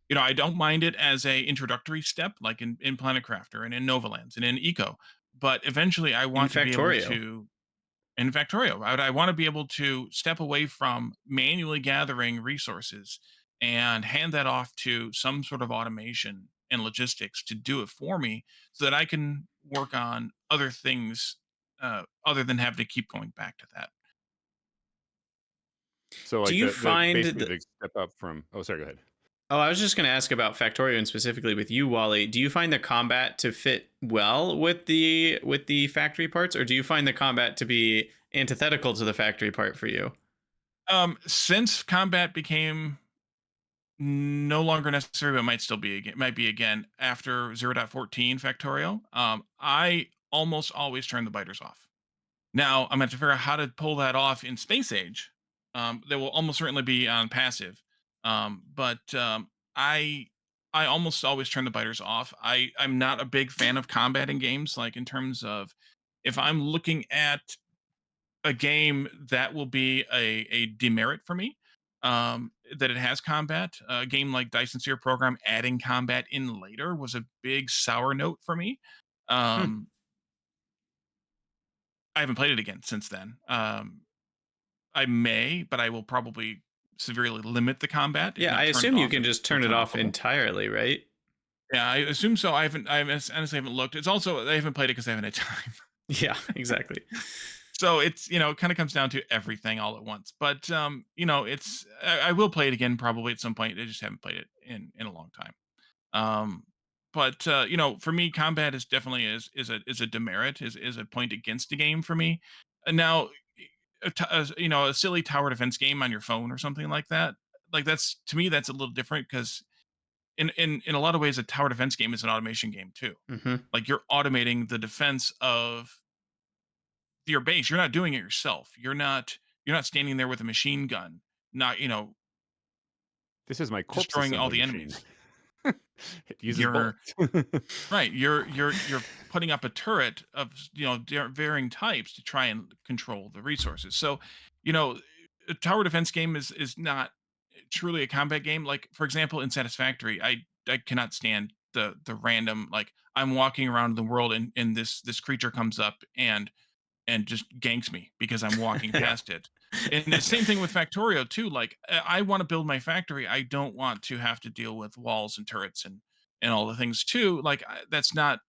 Speaker 3: don't mind it as a introductory step, like in Planet Crafter and in Novalands and in Eco. But eventually, I
Speaker 1: In
Speaker 3: want to be able
Speaker 1: Factorio.
Speaker 3: to, in Factorio, I want to be able to step away from manually gathering resources and hand that off to some sort of automation and logistics to do it for me, so that I can work on other things, other than having to keep going back to that.
Speaker 2: So
Speaker 1: Do
Speaker 2: like
Speaker 1: you
Speaker 2: the
Speaker 1: find
Speaker 2: basically
Speaker 1: the
Speaker 2: the step up from. Oh, sorry. Go ahead.
Speaker 1: Oh, I was just going to ask about Factorio and specifically with you, Wally. Do you find the combat to fit well with the factory parts, or do you find the combat to be antithetical to the factory part for you?
Speaker 3: Since combat became no longer necessary, but might still be again, might be again after 0.14 Factorio. I almost always turn the biters off. Now I'm gonna have to figure out how to pull that off in Space Age. They will almost certainly be on passive, but I I almost always turn the biters off. I'm not a big fan of combat in games. Like in terms of, if I'm looking at a game, that will be a demerit for me, that it has combat. A game like Dyson Sphere Program adding combat in later was a big sour note for me.
Speaker 1: Hmm.
Speaker 3: Um, I haven't played it again since then. I may, but I will probably severely limit the combat, if
Speaker 1: Yeah, I
Speaker 3: not turn it
Speaker 1: assume you
Speaker 3: off
Speaker 1: can
Speaker 3: if
Speaker 1: just turn
Speaker 3: it's
Speaker 1: it off
Speaker 3: unoffable.
Speaker 1: entirely, right?
Speaker 3: Yeah, I assume so. Honestly haven't looked. It's also I haven't played it because I haven't had time.
Speaker 1: Yeah, exactly.
Speaker 3: So it's it kind of comes down to everything all at once. But it's I will play it again probably at some point. I just haven't played it in a long time. Um, but for me, combat is definitely is a demerit, is a point against the game for me. And now, a silly tower defense game on your phone or something like that, like that's to me that's a little different because in a lot of ways, a tower defense game is an automation game too.
Speaker 1: Hmm.
Speaker 3: Like you're automating the defense of your base. You're not doing it yourself. You're not standing there with a machine gun, not
Speaker 2: This is my corpse
Speaker 3: destroying all
Speaker 2: assembly
Speaker 3: the
Speaker 2: machine.
Speaker 3: enemies.
Speaker 2: It uses
Speaker 3: You're
Speaker 2: bullets.
Speaker 3: right. You're putting up a turret of varying types to try and control the resources. So, you know, a tower defense game is not truly a combat game. Like for example, in Satisfactory, I cannot stand the random like I'm walking around the world and this creature comes up and just ganks me because I'm walking
Speaker 2: Yeah.
Speaker 3: past it. And the same thing with Factorio too. Like I want to build my factory. I don't want to have to deal with walls and turrets and all the things too. Like that's not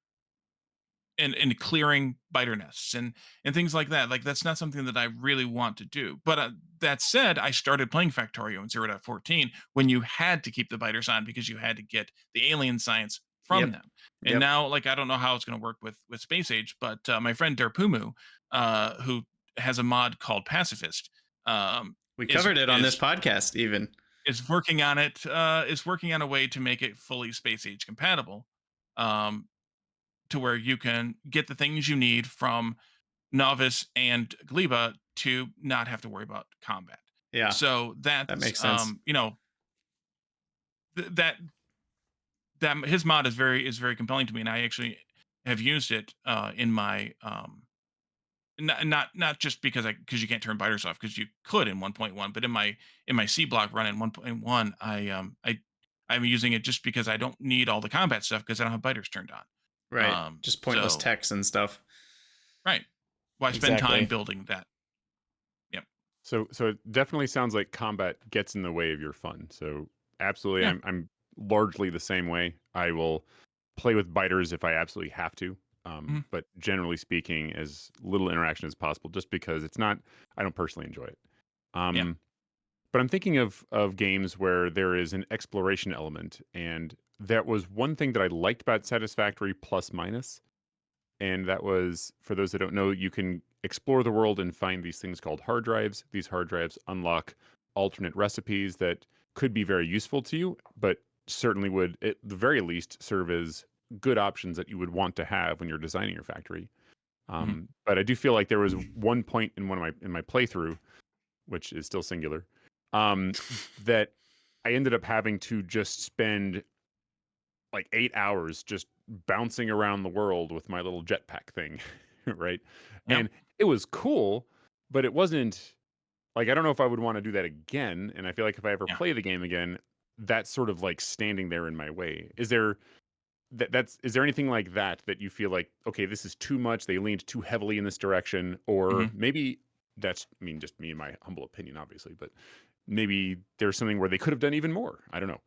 Speaker 3: and clearing biter nests and things like that. Like that's not something that I really want to do. But that said, I started playing Factorio in 0.14 when you had to keep the biters on because you had to get the alien science from
Speaker 1: Yep.
Speaker 3: them. And
Speaker 1: Yep.
Speaker 3: now, like I don't know how it's going to work with Space Age, but my friend Derpumu, who has a mod called Pacifist,
Speaker 1: We
Speaker 3: is
Speaker 1: covered it on this
Speaker 3: is
Speaker 1: podcast, even.
Speaker 3: is working on it. Is working on a way to make it fully Space Age compatible. Um, to where you can get the things you need from Novice and Gleba to not have to worry about combat.
Speaker 1: Yeah,
Speaker 3: So
Speaker 1: that
Speaker 3: that's
Speaker 1: makes sense.
Speaker 3: that his mod is very compelling to me, and I actually have used it in my not just because you can't turn biters off because you could in 1.1, but in my C block run in 1.1, I'm using it just because I don't need all the combat stuff because I don't have biters turned on.
Speaker 1: Right. Just pointless
Speaker 3: So
Speaker 1: text and stuff.
Speaker 3: right. Why spend time
Speaker 1: Exactly.
Speaker 3: building that? Yep.
Speaker 2: So it definitely sounds like combat gets in the way of your fun. So absolutely,
Speaker 3: Yeah.
Speaker 2: I'm largely the same way. I will play with biters if I absolutely have to.
Speaker 3: Mhm.
Speaker 2: But generally speaking, as little interaction as possible, just because it's not, I don't personally enjoy it.
Speaker 3: Yeah.
Speaker 2: Um, but I'm thinking of games where there is an exploration element, and that was one thing that I liked about Satisfactory plus minus, and that was, for those that don't know, you can explore the world and find these things called hard drives. These hard drives unlock alternate recipes that could be very useful to you, but certainly would, at the very least, serve as good options that you would want to have when you're designing your factory.
Speaker 3: Mhm.
Speaker 2: But I do feel like there was one point in my playthrough, which is still singular, um, that I ended up having to just spend like 8 hours just bouncing around the world with my little jetpack thing, right?
Speaker 3: Yep.
Speaker 2: And it was cool, but it wasn't like I don't know if I would want to do that again. And I feel like if I ever
Speaker 3: Yeah.
Speaker 2: play the game again, that's sort of like standing there in my way. Is there is there anything like that that you feel like okay, this is too much? They leaned too heavily in this direction, or
Speaker 3: Mhm.
Speaker 2: maybe that's I mean just me and my humble opinion, obviously, but maybe there's something where they could have done even more. I don't know.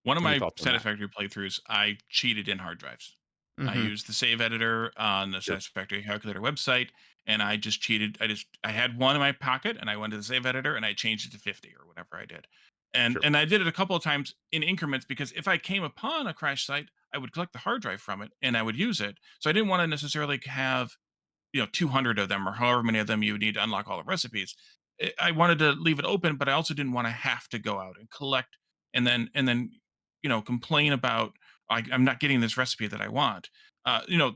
Speaker 3: One of
Speaker 2: Any
Speaker 3: my
Speaker 2: thoughts on that?
Speaker 3: Satisfactory playthroughs, I cheated in hard drives. I
Speaker 1: Hmm.
Speaker 3: used the save editor on the
Speaker 2: Sure.
Speaker 3: Satisfactory Calculator website, and I just cheated. I had one in my pocket, and I went to the save editor, and I changed it to 50 or whatever I did, and
Speaker 2: Sure.
Speaker 3: and I did it a couple of times in increments because if I came upon a crash site, I would collect the hard drive from it and I would use it. So I didn't want to necessarily have 200 of them or however many of them you would need to unlock all the recipes. I wanted to leave it open, but I also didn't want to have to go out and collect and then complain about I'm not getting this recipe that I want.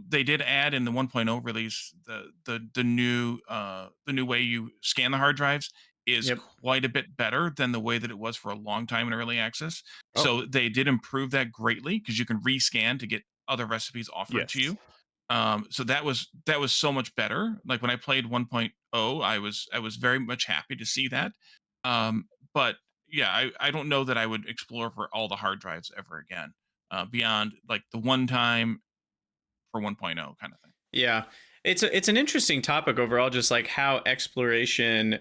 Speaker 3: They did add in the 1.0 release the new way you scan the hard drives is
Speaker 1: Yep.
Speaker 3: quite a bit better than the way that it was for a long time in early access.
Speaker 2: Oh,
Speaker 3: So they did improve that greatly because you can rescan to get other recipes offered to
Speaker 2: yes.
Speaker 3: you. So that was so much better. Like when I played 1.0, I was very much happy to see that. But yeah, I don't know that I would explore for all the hard drives ever again, beyond like the one time for 1.0 kind of thing.
Speaker 1: Yeah. It's an interesting topic overall, just like how exploration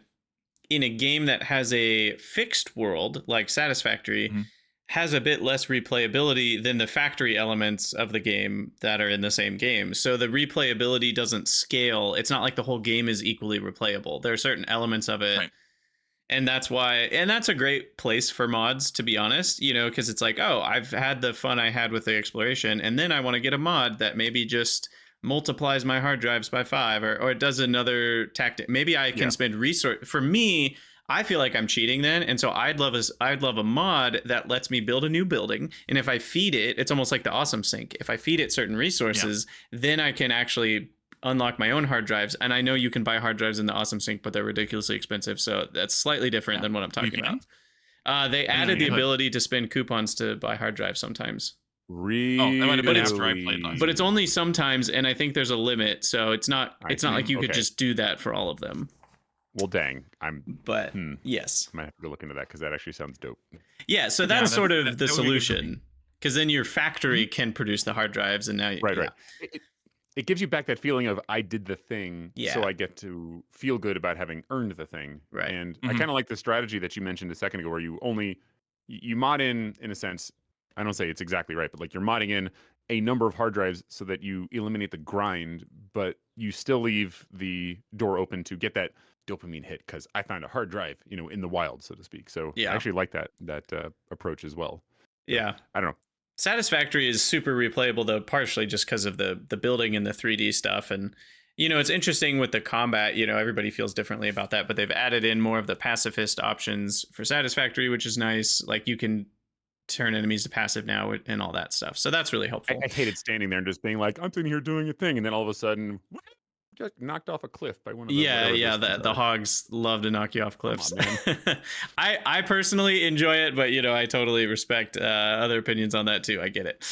Speaker 1: in a game that has a fixed world like Satisfactory
Speaker 3: Mhm.
Speaker 1: has a bit less replayability than the factory elements of the game that are in the same game. So the replayability doesn't scale. It's not like the whole game is equally replayable. There are certain elements of it,
Speaker 3: Right.
Speaker 1: and that's why, and that's a great place for mods, to be honest, because it's like, oh, I've had the fun I had with the exploration, and then I want to get a mod that maybe just multiplies my hard drives by 5, or it does another tactic. Maybe I can
Speaker 2: Yeah.
Speaker 1: spend resource. For me, I feel like I'm cheating then, and so I'd love a mod that lets me build a new building, and if I feed it, it's almost like the awesome sink. If I feed it certain
Speaker 3: Yeah.
Speaker 1: resources, then I can actually unlock my own hard drives. And I know you can buy hard drives in the awesome sync, but they're ridiculously expensive, so that's slightly different
Speaker 3: Yeah.
Speaker 1: than what I'm
Speaker 3: You
Speaker 1: talking about.
Speaker 3: can.
Speaker 1: They
Speaker 3: I didn't know
Speaker 1: added
Speaker 3: you
Speaker 1: the
Speaker 3: could.
Speaker 1: ability to spend coupons to buy hard drives sometimes,
Speaker 3: Oh, that might have been
Speaker 1: But it's-
Speaker 3: after I played last.
Speaker 1: but it's only sometimes, and I think there's a limit, so it's not
Speaker 2: I
Speaker 1: like
Speaker 2: see.
Speaker 1: you could
Speaker 2: Okay.
Speaker 1: just do that for all of them.
Speaker 2: Well, dang.
Speaker 1: But
Speaker 2: Hmm.
Speaker 1: yes,
Speaker 2: I might have to go look into that because that actually sounds dope.
Speaker 1: yeah, so
Speaker 3: Yeah,
Speaker 1: that's
Speaker 3: that
Speaker 1: sort
Speaker 3: that
Speaker 1: of the
Speaker 3: that would be good for me.
Speaker 1: solution, because then your factory
Speaker 3: Mhm.
Speaker 1: can produce the hard drives, and now
Speaker 2: Right,
Speaker 1: yeah,
Speaker 2: right. It gives you back that feeling of I did the thing, so
Speaker 1: Yeah.
Speaker 2: I get to feel good about having earned the thing.
Speaker 1: Right.
Speaker 2: And I
Speaker 3: Mhm.
Speaker 2: kind of like the strategy that you mentioned a second ago, where you mod in a sense. I don't say it's exactly right, but like you're modding in a number of hard drives so that you eliminate the grind, but you still leave the door open to get that dopamine hit because I found a hard drive, in the wild, so to speak. So I
Speaker 1: Yeah.
Speaker 2: actually like that approach as well. So,
Speaker 1: Yeah.
Speaker 2: I don't know.
Speaker 1: Satisfactory is super replayable though, partially just because of the building and the 3D stuff. And it's interesting with the combat. Everybody feels differently about that, but they've added in more of the pacifist options for Satisfactory, which is nice. Like you can turn enemies to passive now and all that stuff. So that's really
Speaker 2: I,
Speaker 1: helpful.
Speaker 2: I hated standing there and just being like, I'm sitting here doing a thing, and then all of a sudden, just knocked off a cliff by one of the
Speaker 1: Yeah,
Speaker 2: whatever
Speaker 1: yeah,
Speaker 2: those things
Speaker 1: the
Speaker 2: are.
Speaker 1: hogs love to knock you off
Speaker 2: Come
Speaker 1: cliffs.
Speaker 2: on, man.
Speaker 1: I personally enjoy it, but I totally respect other opinions on that too. I get it.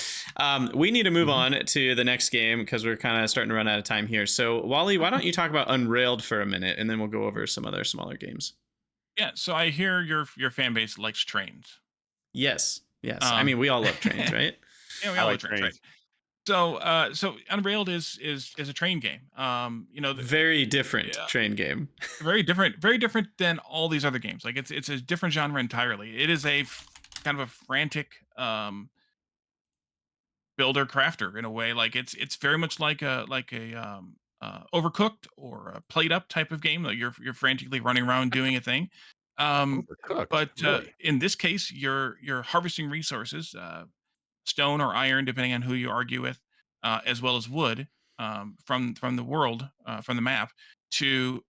Speaker 1: We need to move
Speaker 2: Mhm.
Speaker 1: on to the next game because we're kind of starting to run out of time here. So Wally, why don't you talk about Unrailed for a minute, and then we'll go over some other smaller games.
Speaker 3: Yeah, so I hear your fan base likes trains.
Speaker 1: Yes, yes. I
Speaker 3: Um,
Speaker 1: mean, we all love trains, right?
Speaker 3: yeah, we
Speaker 2: I
Speaker 3: all
Speaker 2: like
Speaker 3: love trains, right?
Speaker 2: trains.
Speaker 3: So Unrailed is a train game.
Speaker 1: Very different
Speaker 3: Yeah,
Speaker 1: train game.
Speaker 3: very different than all these other games. Like it's a different genre entirely. It is kind of a frantic builder crafter in a way. Like it's very much like a overcooked or a played up type of game. Like you're frantically running around doing a thing. Um,
Speaker 2: Overcooked,
Speaker 3: but
Speaker 2: really?
Speaker 3: in this case, you're harvesting resources, stone or iron, depending on who you argue with, as well as wood, from the world, from the map, to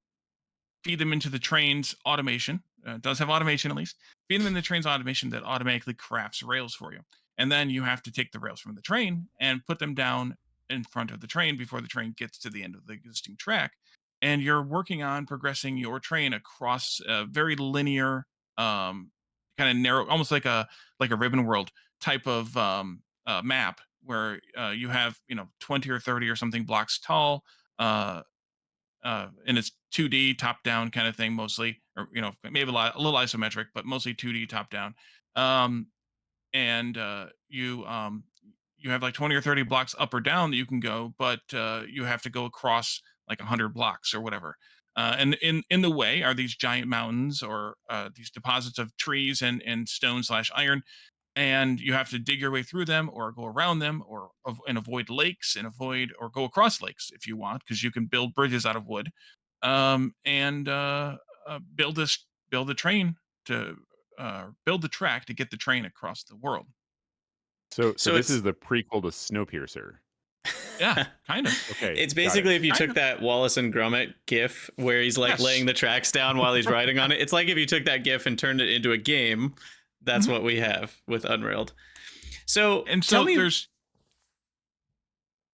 Speaker 3: feed them into the train's automation. It does have automation at least. Feed them in the train's automation that automatically crafts rails for you. And then you have to take the rails from the train and put them down in front of the train before the train gets to the end of the existing track. And you're working on progressing your train across a very linear, kind of narrow, almost like a ribbon world type of map where you have 20 or 30 or something blocks tall, and it's 2D top down kind of thing mostly, or maybe a little isometric, but mostly 2D top down. Um, and you have like 20 or 30 blocks up or down that you can go, but you have to go across like 100 blocks or whatever. And in the way are these giant mountains or these deposits of trees and stone slash iron, and you have to dig your way through them or go around them and avoid lakes and avoid or go across lakes if you want, because you can build bridges out of wood, and build the train to build the track to get the train across the world.
Speaker 2: So
Speaker 1: So
Speaker 2: this
Speaker 1: it's
Speaker 2: is the prequel to Snowpiercer.
Speaker 3: Yeah, kind of.
Speaker 2: Okay,
Speaker 1: it's
Speaker 2: got it.
Speaker 1: basically if you
Speaker 3: Kind
Speaker 1: took
Speaker 3: of.
Speaker 1: that Wallace and Gromit gif where he's like laying
Speaker 3: Yes.
Speaker 1: the tracks down while he's riding on it. It's like if you took that gif and turned it into a game. That's
Speaker 3: Mhm.
Speaker 1: what we have with Unrailed. So
Speaker 3: And
Speaker 1: tell
Speaker 3: so
Speaker 1: me.
Speaker 3: there's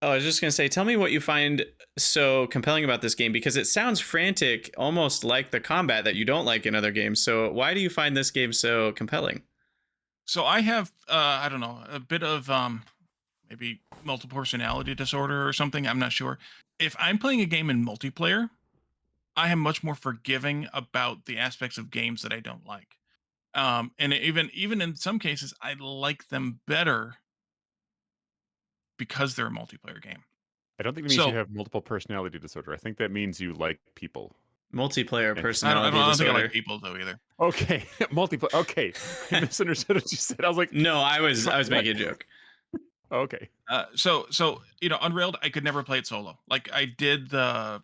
Speaker 1: Oh, I was just gonna say, tell me what you find so compelling about this game, because it sounds frantic, almost like the combat that you don't like in other games. So why do you find this game so compelling?
Speaker 3: so I have I don't know, a bit of maybe multiple personality disorder or something. I'm not sure. If I'm playing a game in multiplayer, I am much more forgiving about the aspects of games that I don't like. And even in some cases, I like them better because they're a multiplayer game.
Speaker 2: I don't think it means you
Speaker 3: So
Speaker 2: have multiple personality disorder. I think that means you like people.
Speaker 1: Multiplayer
Speaker 2: And
Speaker 1: personality
Speaker 3: I don't think I like
Speaker 1: disorder.
Speaker 3: people though either.
Speaker 2: okay, multiple. Okay, I misunderstood what you said. I was like,
Speaker 1: No, I was
Speaker 2: what?
Speaker 1: making a joke.
Speaker 2: Okay.
Speaker 3: So Unrailed, I could never play it solo. Like I did the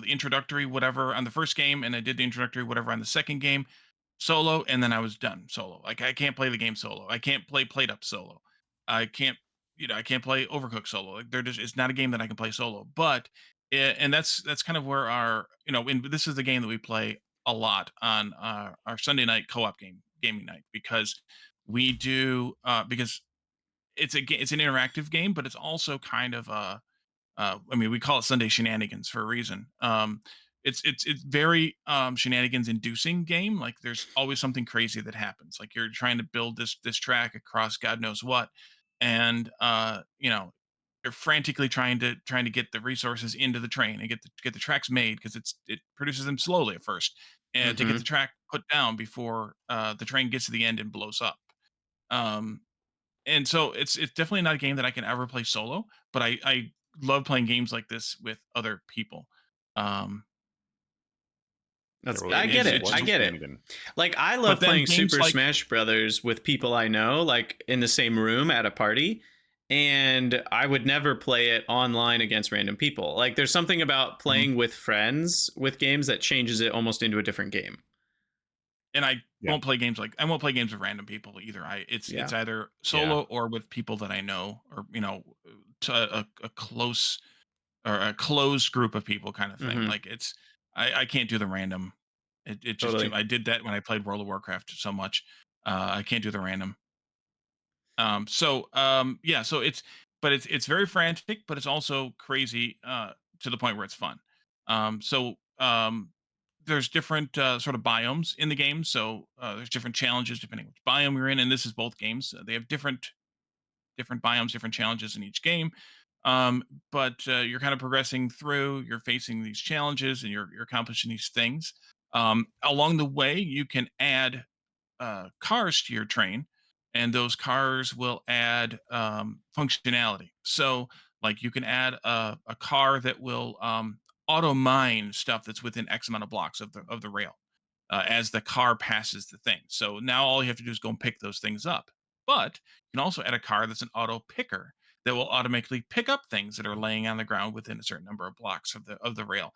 Speaker 3: introductory whatever on the first game, and I did the introductory whatever on the second game solo, and then I was done solo. Like I can't play the game solo. I can't play Plate Up solo. I can't I can't play Overcooked solo. Like they're just it's not a game that I can play solo. But and that's kind of where our and this is the game that we play a lot on our Sunday night co-op gaming night because we do because it's an interactive game, but it's also kind of I mean, we call it Sunday shenanigans for a reason. It's very shenanigans inducing game. Like there's always something crazy that happens. Like you're trying to build this track across God knows what, and you're frantically trying to get the resources into the train and get the tracks made because it produces them slowly at first, and to get the
Speaker 1: Hmm.
Speaker 3: track put down before the train gets to the end and blows up. Um, and so it's definitely not a game that I can ever play solo, but I love playing games like this with other people. Um,
Speaker 2: Yeah,
Speaker 1: That's
Speaker 2: well,
Speaker 1: I
Speaker 2: it
Speaker 1: get
Speaker 2: is
Speaker 1: it.
Speaker 3: it's
Speaker 2: one
Speaker 1: I
Speaker 3: just
Speaker 1: get it.
Speaker 2: shenanigan.
Speaker 1: Like I
Speaker 3: but
Speaker 1: love
Speaker 3: then
Speaker 1: playing
Speaker 3: games
Speaker 1: Super
Speaker 3: like
Speaker 1: Smash Brothers with people I know, like in the same room at a party, and I would never play it online against random people. Like there's something about
Speaker 3: Mhm.
Speaker 1: playing with friends with games that changes it almost into a different game.
Speaker 3: and
Speaker 2: Yeah,
Speaker 3: I won't play games with random people either. It's
Speaker 1: Yeah.
Speaker 3: either
Speaker 2: yeah.
Speaker 3: solo or with people that I know or to a close or a closed group of people kind of thing.
Speaker 1: Hmm.
Speaker 3: Like I can't do the random. It just too
Speaker 1: Totally.
Speaker 3: I did that when I played World of Warcraft so much. I can't do the random. Yeah, so it's very frantic, but it's also crazy to the point where it's fun. So there's different sort of biomes in the game. So there's different challenges depending which biome you're in, and this is both games. They have different biomes, different challenges in each game. Um, but you're kind of progressing through. You're facing these challenges, and you're accomplishing these things. Along the way, you can add cars to your train, and those cars will add functionality. So, like, you can add a car that will auto mine stuff that's within X amount of blocks of the rail as the car passes the thing. So now all you have to do is go and pick those things up. But you can also add a car that's an auto picker that will automatically pick up things that are laying on the ground within a certain number of blocks of the rail.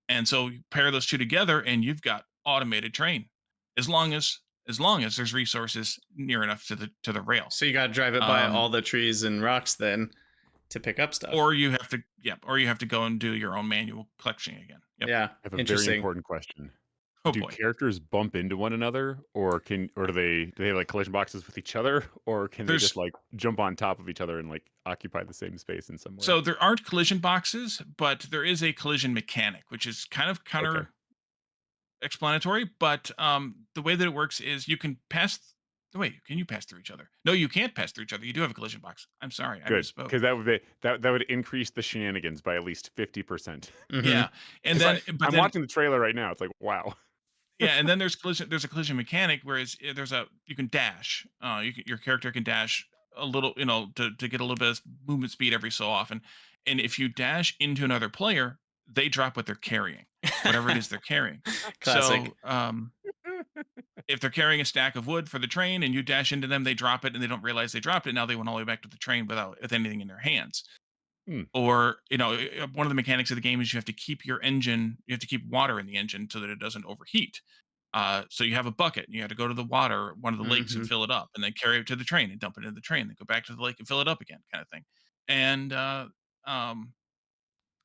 Speaker 3: And so you pair those two together and you've got automated train. As long as there's resources near enough to the rail.
Speaker 1: So you got to drive it by
Speaker 3: Um
Speaker 1: all the trees and rocks then to pick up stuff.
Speaker 3: or you have to go and do your own manual collection again. Yep.
Speaker 1: Yeah.
Speaker 2: I have a very
Speaker 1: Interesting.
Speaker 2: important question.
Speaker 3: Oh
Speaker 2: Do
Speaker 3: boy.
Speaker 2: characters bump into one another, or do they have like collision boxes with each other, or can they just
Speaker 3: There's
Speaker 2: like jump on top of each other and like occupy the same space in some way?
Speaker 3: so there aren't collision boxes, but there is a collision mechanic, which is kind of
Speaker 2: Okay,
Speaker 3: counter explanatory, but the way that it works is you can wait, can you pass through each other? No, you can't pass through each other. You do have a collision box. I'm sorry, I
Speaker 2: good,
Speaker 3: misspoke.
Speaker 2: because that would increase the shenanigans by at least 50%.
Speaker 1: Hmm.
Speaker 3: Yeah. And
Speaker 2: Because
Speaker 3: then but
Speaker 2: I'm
Speaker 3: then
Speaker 2: watching the trailer right now. It's like wow.
Speaker 3: yeah, and then there's a collision mechanic whereas you can dash. Your character can dash a little, to get a little bit of movement speed every so often. And if you dash into another player, they drop what they're carrying, whatever it is they're carrying.
Speaker 1: Classic.
Speaker 3: So, if they're carrying a stack of wood for the train and you dash into them, they drop it and they don't realize they dropped it. Now they went all the way back to the train with anything in their hands.
Speaker 2: Hmm.
Speaker 3: Or, one of the mechanics of the game is you have to keep water in the engine so that it doesn't overheat. So you have a bucket and you have to go to the water, one of the lakes, and
Speaker 1: Hmm.
Speaker 3: fill it up, and then carry it to the train and dump it in the train, then go back to the lake and fill it up again, kind of thing. And um,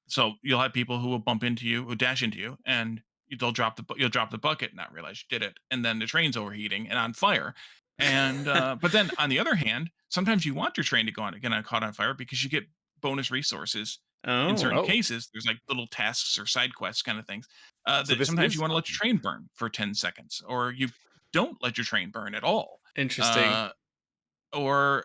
Speaker 3: so you'll have people who will bump into you, who dash into you, and you'll drop the bucket and not realize you did it, and then the train's overheating and on fire. And but then on the other hand, sometimes you want your train to go on get on caught on fire because you get bonus resources. In
Speaker 1: Oh.
Speaker 3: certain
Speaker 2: Oh,
Speaker 3: cases, there's like little tasks or side quests kind of things
Speaker 2: so
Speaker 3: that
Speaker 2: this
Speaker 3: sometimes you
Speaker 2: is
Speaker 3: want to let your train burn for 10 seconds, or you don't let your train burn at all.
Speaker 1: Interesting.
Speaker 3: Uh, or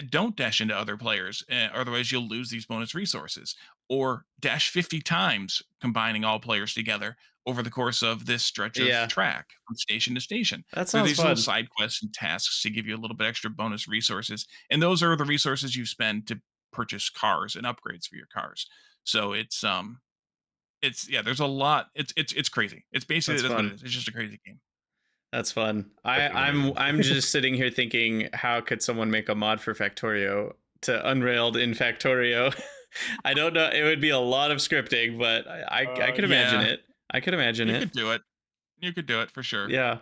Speaker 3: don't dash into other players, otherwise you'll lose these bonus resources. Or dash 50 times, combining all players together over the course of this stretch of
Speaker 1: Yeah.
Speaker 3: track from station to station.
Speaker 1: That
Speaker 3: There are
Speaker 1: sounds
Speaker 3: these little
Speaker 1: fun.
Speaker 3: side quests and tasks to give you a little bit extra bonus resources, and those are the resources you spend to purchase cars and upgrades for your cars. So it's yeah, there's a lot. It's crazy. It's basically
Speaker 1: That's
Speaker 3: that's what it
Speaker 1: fun.
Speaker 3: is. It's just a crazy game.
Speaker 1: That's fun.
Speaker 2: That
Speaker 1: I,
Speaker 2: sounds
Speaker 1: I'm
Speaker 2: amazing.
Speaker 1: I'm just sitting here thinking, how could someone make a mod for Factorio to Unrailed in Factorio? I don't know. It would be a lot of scripting, but I could imagine
Speaker 3: Yeah,
Speaker 1: it. I could imagine
Speaker 3: you
Speaker 1: it.
Speaker 3: could do it. You could do it for sure.
Speaker 1: Yeah.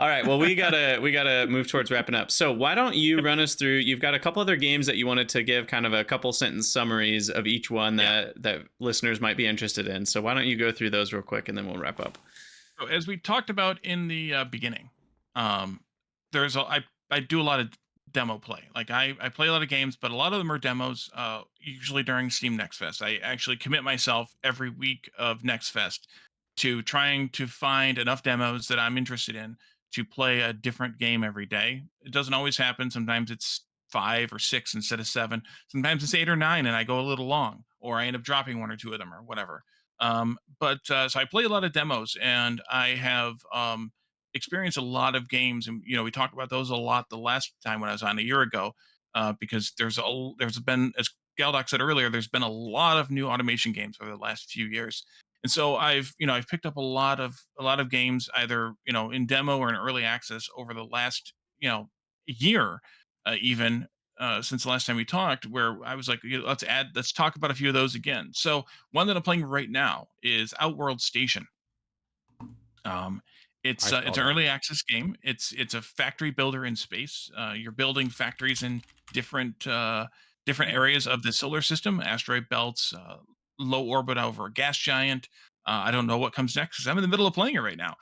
Speaker 1: All right. Well, we gotta move towards wrapping up. So why don't you
Speaker 3: Yep.
Speaker 1: run us through? You've got a couple other games that you wanted to give kind of a couple sentence summaries of each one
Speaker 3: Yeah.
Speaker 1: that listeners might be interested in. So why don't you go through those real quick and then we'll wrap up.
Speaker 3: So as we talked about in the beginning, um, there's a I do a lot of demo play. Like I play a lot of games, but a lot of them are demos. Usually during Steam Next Fest, I actually commit myself every week of Next Fest to trying to find enough demos that I'm interested in to play a different game every day. It doesn't always happen. Sometimes it's 5 or 6 instead of 7. Sometimes it's 8 or 9, and I go a little long, or I end up dropping one or two of them, or whatever. But so I play a lot of demos, and I have experienced a lot of games, and we talked about those a lot the last time when I was on a year ago, because there's been, as Galdoc said earlier, there's been a lot of new automation games over the last few years, and so I've picked up a lot of games either in demo or in early access over the last year, even since the last time we talked, where I was like, let's talk about a few of those again. So one that I'm playing right now is Outworld Station. Um,
Speaker 2: I
Speaker 3: it's
Speaker 2: saw
Speaker 3: an
Speaker 2: that.
Speaker 3: early access game. It's a factory builder in space. You're building factories in different areas of the solar system, asteroid belts, low orbit over a gas giant. I don't know what comes next because I'm in the middle of playing it right now.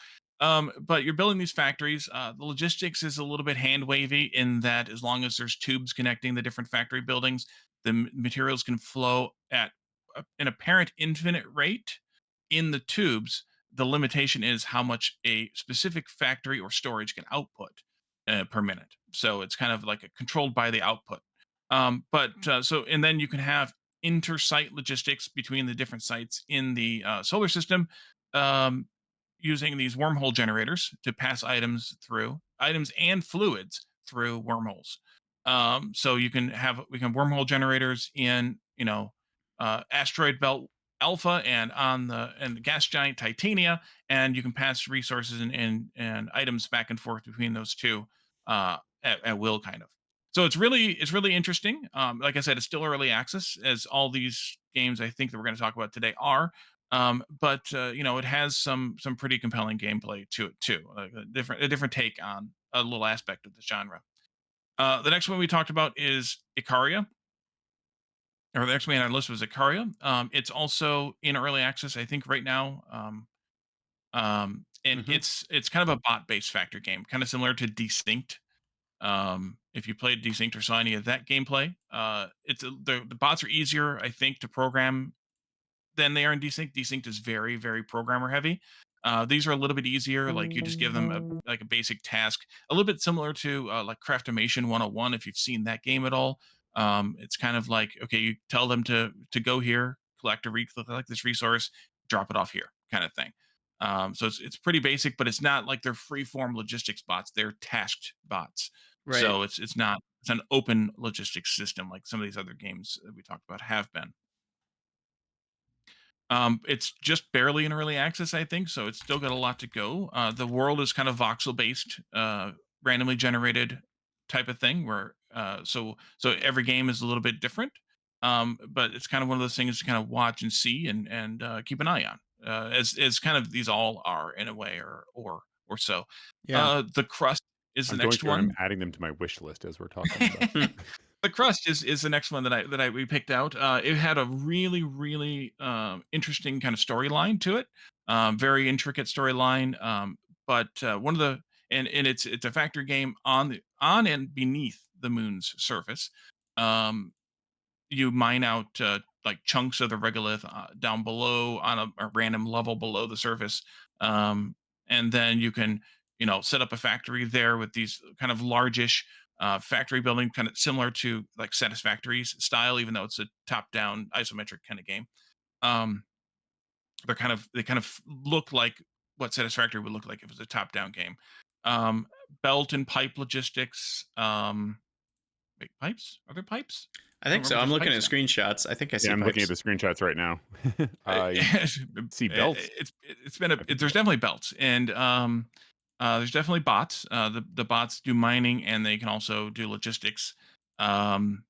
Speaker 3: But you're building these factories. The logistics is a little bit hand wavy in that as long as there's tubes connecting the different factory buildings, the materials can flow at an apparent infinite rate in the tubes. The limitation is how much a specific factory or storage can output per minute. So it's kind of like controlled by the output. And then you can have inter-site logistics between the different sites in the solar system, um, using these wormhole generators to pass items and fluids through wormholes. So we can wormhole generators in asteroid belt Alpha and on the gas giant Titania, and you can pass resources and items back and forth between those two at will, kind of. So it's really interesting. Like I said, it's still early access, as all these games I think that we're going to talk about today are. But it has some pretty compelling gameplay to it too, like a different take on a little aspect of the genre. The next one we talked about is Icaria, or the next one on our list was Icaria. It's also in early access, I think, right now. And
Speaker 1: Hmm.
Speaker 3: it's kind of a bot-based factor game, kind of similar to Desynct. If you played Desynct or saw any of that gameplay, the bots are easier, I think, to program than they are in Desync. Desync is very, very programmer heavy. These are a little bit easier. Like you just give them like a basic task, a little bit similar to like Craftomation 101, if you've seen that game at all. It's kind of like, okay, you tell them to go here, collect this resource, drop it off here, kind of thing. So it's pretty basic, but it's not like they're free form logistics bots. They're tasked bots.
Speaker 1: Right.
Speaker 3: So it's an open logistics system like some of these other games that we talked about have been. It's just barely in early access, I think, so it's still got a lot to go. The world is kind of voxel based, randomly generated type of thing, where so every game is a little bit different. But it's kind of one of those things to kind of watch and see and keep an eye on, as kind of these all are in a way, or so.
Speaker 1: Yeah.
Speaker 3: The crust is the
Speaker 2: I'm going
Speaker 3: next
Speaker 2: through and I'm
Speaker 3: one.
Speaker 2: adding them to my wish list as we're talking about.
Speaker 3: The crust is the next one that I we picked out. It had a really interesting kind of storyline to it, very intricate storyline. But one of the and it's a factory game on and beneath the moon's surface. Um, you mine out like chunks of the regolith down below on a random level below the surface, um, and then you can set up a factory there with these kind of largish factory building, kind of similar to like Satisfactory's style, even though it's a top-down isometric kind of game. Um, they kind of look like what Satisfactory would look like if it was a top-down game. Belt and pipe logistics. Wait, pipes? Are there pipes?
Speaker 1: I
Speaker 3: don't
Speaker 1: think so.
Speaker 3: remember if
Speaker 1: I'm
Speaker 3: there's
Speaker 1: looking at
Speaker 3: pipes now.
Speaker 1: screenshots. I think I
Speaker 2: Yeah,
Speaker 1: see
Speaker 2: I'm looking at
Speaker 1: pipes.
Speaker 2: the screenshots right now. I
Speaker 3: It's
Speaker 2: see belts.
Speaker 3: it's been a
Speaker 2: I think
Speaker 3: there's definitely belts, and there's definitely bots. The bots do mining, and they can also do logistics. Um,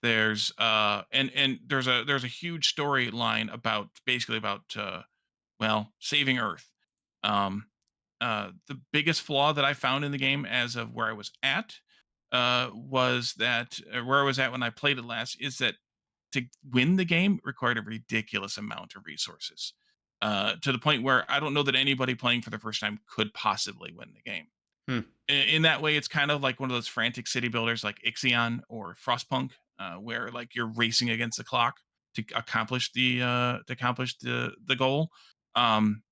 Speaker 3: and there's a huge storyline about basically about well, saving Earth. Um, the biggest flaw that I found in the game as of where I was at was that where I was at when I played it last is that to win the game required a ridiculous amount of resources, to the point where I don't know that anybody playing for the first time could possibly win the game.
Speaker 1: Hmm.
Speaker 3: In that way, it's kind of like one of those frantic city builders like Ixion or Frostpunk, where like you're racing against the clock to accomplish the goal. Um,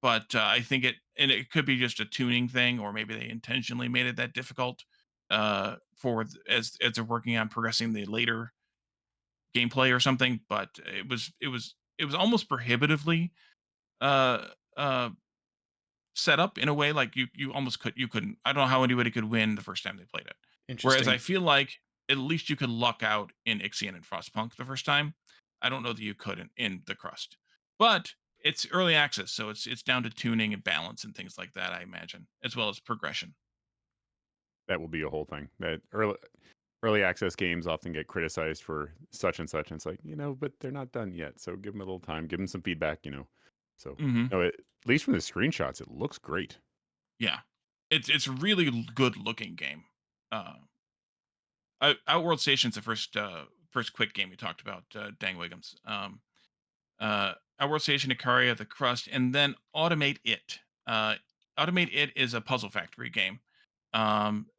Speaker 3: but I think it could be just a tuning thing, or maybe they intentionally made it that difficult as they're working on progressing the later gameplay or something. But it was almost prohibitively uh, uh, set up in a way like you almost couldn't. I don't know how anybody could win the first time they played it. Whereas I
Speaker 1: Interesting.
Speaker 3: feel like at least you could luck out in Ixion and Frostpunk the first time. I don't know that you could in the Crust, but it's early access, so it's down to tuning and balance and things like that. I imagine, as well as progression.
Speaker 2: that will be a whole thing. That early access games often get criticized for such and such, and it's like, but they're not done yet. So give them a little time, give them some feedback. So
Speaker 3: Hmm.
Speaker 2: no, at least from the screenshots, it looks great.
Speaker 3: Yeah, it's a really good looking game. Uh, Outworld Station's the first quick game we talked about, Dang Wiggums. Outworld Station, Icaria, The Crust, and then Automate It. Uh, Automate It is a puzzle factory game.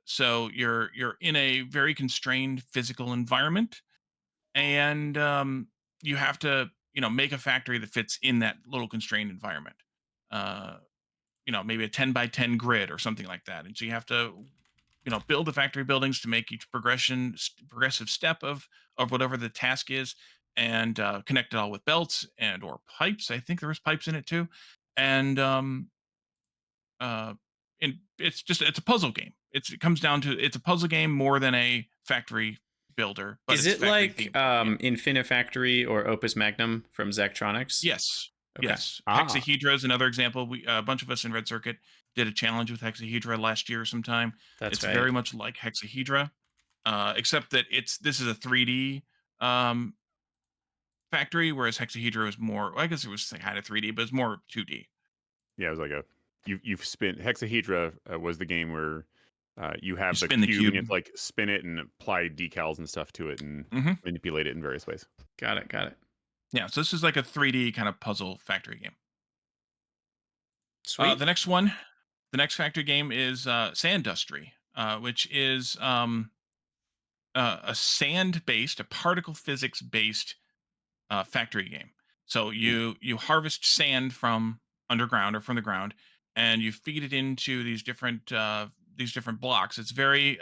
Speaker 3: So you're in a very constrained physical environment, and you have to make a factory that fits in that little constrained environment. Uh, maybe a 10 by 10 grid or something like that, and so you have to build the factory buildings to make each progressive step of whatever the task is, and connect it all with belts and or pipes. I think there was pipes in it too, and uh and it's a puzzle game. It comes down to it's a puzzle game more than a factory builder, but
Speaker 1: Is
Speaker 3: it's
Speaker 1: it
Speaker 3: factory
Speaker 1: like
Speaker 3: themed like a game.
Speaker 1: Infinifactory or Opus Magnum from Zachtronics?
Speaker 3: Yes.
Speaker 1: Okay.
Speaker 3: Yes.
Speaker 2: Ah,
Speaker 3: Hexahedra is another example. A bunch of us in Red Circuit did a challenge with Hexahedra last year sometime.
Speaker 1: That's
Speaker 3: It's
Speaker 1: right.
Speaker 3: very much like Hexahedra, except that this is a 3D um, factory, whereas Hexahedra was more. Well, I guess it was kind of 3D, but it's more 2D.
Speaker 2: yeah, it was like you've spin hexahedra was the game where you
Speaker 3: You
Speaker 2: have the
Speaker 3: spin the
Speaker 2: cube and
Speaker 3: cube.
Speaker 2: you have to like spin it and apply decals and stuff to it and
Speaker 3: Hmm.
Speaker 2: manipulate it in various ways.
Speaker 1: Got it. Got it.
Speaker 3: Yeah, so this is like a 3D kind of puzzle factory game.
Speaker 1: Sweet.
Speaker 3: The next factory game is Sandustry, which is a sand-based, a particle physics-based factory game. So
Speaker 2: Ooh.
Speaker 3: you harvest sand from underground or from the ground, and you feed it into these different blocks. It's very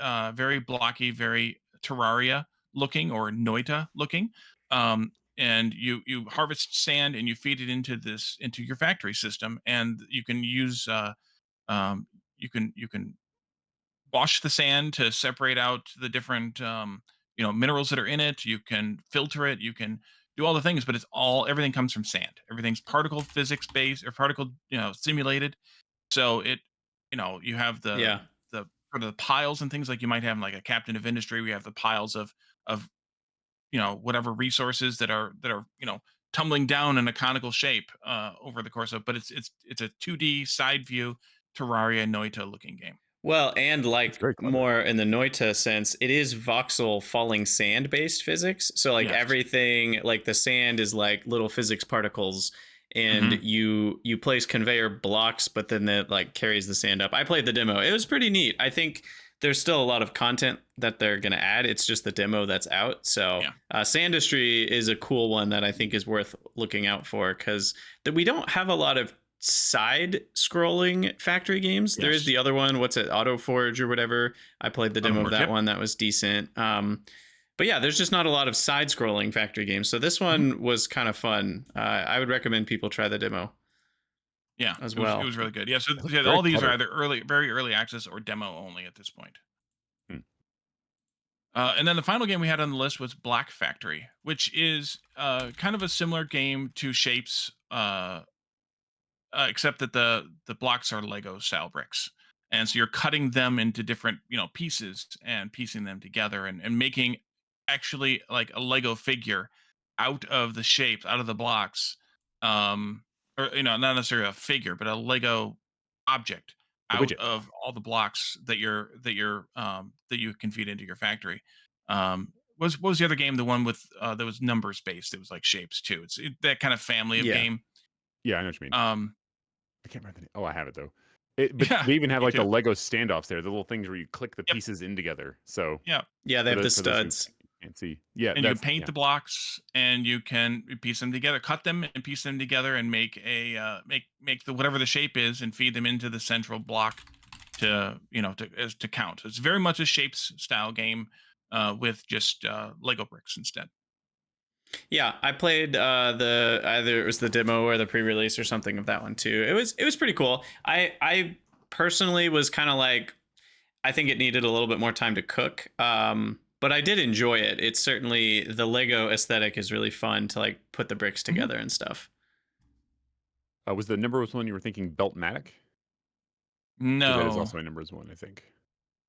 Speaker 3: blocky, very Terraria looking or Noita looking. And you harvest sand and you feed it into your factory system, and you can use um, you can wash the sand to separate out the different minerals that are in it. You can filter it. You can do all the things, but everything comes from sand. Everything's particle physics based or particle simulated. So you have
Speaker 1: Yeah.
Speaker 3: the sort of the piles and things like you might have in like a Captain of Industry. We have the piles of whatever resources that are tumbling down in a conical shape over the course of. But it's a 2D side view Terraria Noita looking game.
Speaker 1: Well, and
Speaker 2: It's
Speaker 1: like
Speaker 2: very clever.
Speaker 1: more in the Noita sense, it is voxel falling sand based physics. So like
Speaker 3: Yes.
Speaker 1: everything, like the sand is like little physics particles, and
Speaker 3: Hmm.
Speaker 1: you place conveyor blocks, but then that like carries the sand up. I played the demo. It was pretty neat. I think there's still a lot of content that they're gonna add. It's just the demo that's out. So
Speaker 3: Yeah.
Speaker 1: Sandustry is a cool one that I think is worth looking out for because we don't have a lot of side scrolling factory games. There is
Speaker 3: Yes.
Speaker 1: the other one, what's it, Auto Forge or whatever. I played the demo of
Speaker 3: Unforged.
Speaker 1: that
Speaker 3: Yep.
Speaker 1: one. That was decent. But yeah, there's just not a lot of side scrolling factory games. So this
Speaker 3: Mhm.
Speaker 1: one was kind of fun. I would recommend people try the demo
Speaker 3: Yeah.
Speaker 1: as
Speaker 3: It
Speaker 1: well.
Speaker 3: was really good. Yeah. So
Speaker 2: It looks
Speaker 3: yeah,
Speaker 2: very
Speaker 3: all these are
Speaker 2: clever.
Speaker 3: either very early access or demo only at this point.
Speaker 2: Hmm.
Speaker 3: And then the final game we had on the list was Black Factory, which is kind of a similar game to Shapes, except that the blocks are Lego style bricks, and so you're cutting them into different pieces and piecing them together and making actually like a Lego figure out of the shapes, out of the blocks, um, or not necessarily a figure, but a Lego object
Speaker 2: A
Speaker 3: out
Speaker 2: widget.
Speaker 3: of all the blocks that you can feed into your factory. What was the other game? The one with that was numbers based. It was like shapes too. That kind of family of
Speaker 1: Yeah.
Speaker 3: game.
Speaker 2: Yeah, I know what you mean.
Speaker 3: Um,
Speaker 2: I can't remember the name. Oh, I have it though. But
Speaker 3: Yeah,
Speaker 2: they even have
Speaker 3: me
Speaker 2: like the
Speaker 3: too.
Speaker 2: Lego standoffs there, the little things where you click the
Speaker 3: Yep,
Speaker 2: pieces in together. So
Speaker 3: yeah,
Speaker 1: Yeah, they have the
Speaker 2: for those who
Speaker 1: studs.
Speaker 2: can't see, yeah,
Speaker 3: and you can
Speaker 2: that's
Speaker 3: paint
Speaker 2: yeah.
Speaker 3: the blocks, and you can piece them together, cut them, and piece them together, and make make the whatever the shape is, and feed them into the central block to to count. It's very much a shapes style game with just Lego bricks instead.
Speaker 1: Yeah, I played the either it was the demo or the pre-release or something of that one too. It was pretty cool. I personally was kind of like I think it needed a little bit more time to cook. But I did enjoy it. It's certainly the Lego aesthetic is really fun to like put the bricks
Speaker 3: Mhm.
Speaker 1: together and stuff.
Speaker 2: Was the number one you were thinking Beltmatic? Because that is
Speaker 3: No,
Speaker 2: also my number one, I think.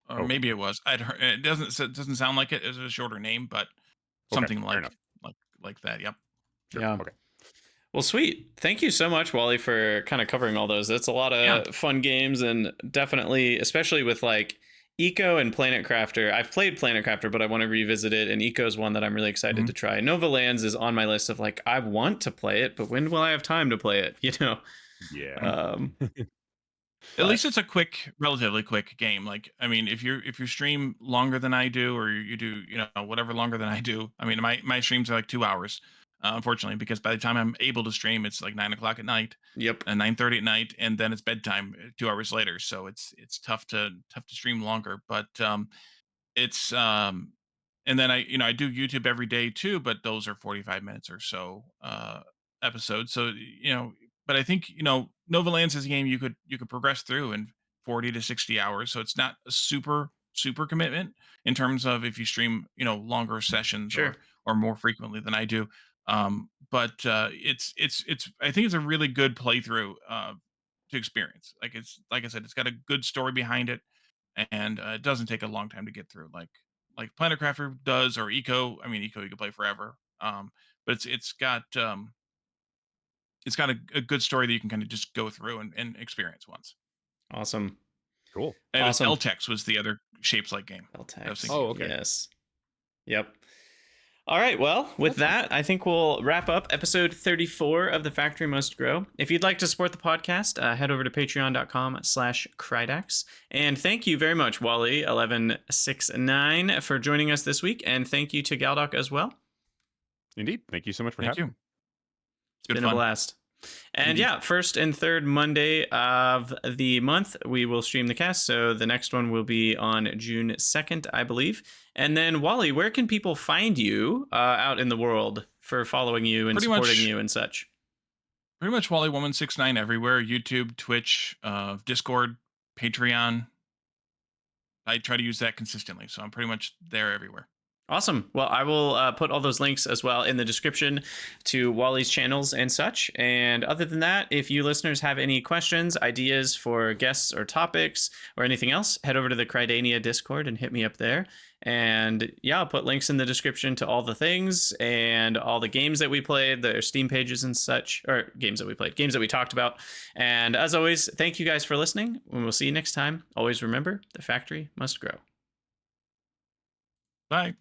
Speaker 3: or
Speaker 2: Okay,
Speaker 3: maybe it was. I'd heard, it doesn't sound like it. It's a shorter name, but
Speaker 2: okay,
Speaker 3: something
Speaker 2: fair enough.
Speaker 3: like like that. Yep.
Speaker 2: Sure.
Speaker 1: Yeah.
Speaker 2: Okay.
Speaker 1: Well, sweet. Thank you so much, Wally, for kind of covering all those. That's a lot
Speaker 3: Yeah.
Speaker 1: of fun games, and definitely, especially with like Eco and Planet Crafter. I've played Planet Crafter, but I want to revisit it, and Eco is one that I'm really excited
Speaker 3: Mhm.
Speaker 1: to try. Nova Lands is on my list of like I want to play it, but when will I have time to play it? You know.
Speaker 2: Yeah.
Speaker 1: Um,
Speaker 3: At
Speaker 1: but
Speaker 3: least it's a quick, relatively quick game. Like, I mean, if you stream longer than I do, or you do, whatever longer than I do. I mean, my streams are like 2 hours, unfortunately, because by the time I'm able to stream, it's like 9 o'clock at night,
Speaker 1: yep,
Speaker 3: and 9:30 at night, and then it's bedtime 2 hours later. So it's tough to stream longer. But it's and then I do YouTube every day too, but those are 45 minutes or so episodes. So but I think Nova Lands is a game you could progress through in 40 to 60 hours. So it's not a super commitment in terms of if you stream longer sessions
Speaker 1: sure,
Speaker 3: or more frequently than I do. But it's I think it's a really good playthrough to experience. Like it's like I said, it's got a good story behind it, and it doesn't take a long time to get through like Planet Crafter does, or Eco. I mean, Eco you can play forever. But it's got a good story that you can kind of just go through and experience once.
Speaker 1: awesome,
Speaker 2: Cool.
Speaker 3: And it was
Speaker 1: awesome.
Speaker 3: Eltex was the other shapes like game that I was
Speaker 1: Beltex,
Speaker 3: thinking
Speaker 2: Oh,
Speaker 3: of.
Speaker 2: okay.
Speaker 1: yes, yep. All right, well, with
Speaker 2: That's fun.
Speaker 1: that, I think we'll wrap up episode 34 of The Factory Must Grow. If you'd like to support the podcast, head over to patreon.com/Krydax. And thank you very much, Wally1169, for joining us this week. And thank you to Galdoc as well.
Speaker 2: Indeed. Thank you so much for
Speaker 3: Thank
Speaker 2: having
Speaker 3: you.
Speaker 2: me.
Speaker 3: It's good
Speaker 1: Been a
Speaker 3: fun.
Speaker 1: blast. And
Speaker 3: Indeed.
Speaker 1: yeah, first and third Monday of the month, we will stream the cast. So the next one will be on June 2nd, I believe. And then, Wally, where can people find you out in the world for following you and
Speaker 3: Pretty
Speaker 1: supporting
Speaker 3: much
Speaker 1: you and such?
Speaker 3: pretty much Wally1169 everywhere: YouTube, Twitch, Discord, Patreon. I try to use that consistently, so I'm pretty much there everywhere.
Speaker 1: Awesome. Well, I will put all those links as well in the description to Wally's channels and such. And other than that, if you listeners have any questions, ideas for guests or topics or anything else, head over to the Krydania Discord and hit me up there. And yeah, I'll put links in the description to all the things and all the games that we played, their Steam pages and such, or games that we played, games that we talked about. And as always, thank you guys for listening. And we'll see you next time. Always remember, the factory must grow.
Speaker 3: Bye.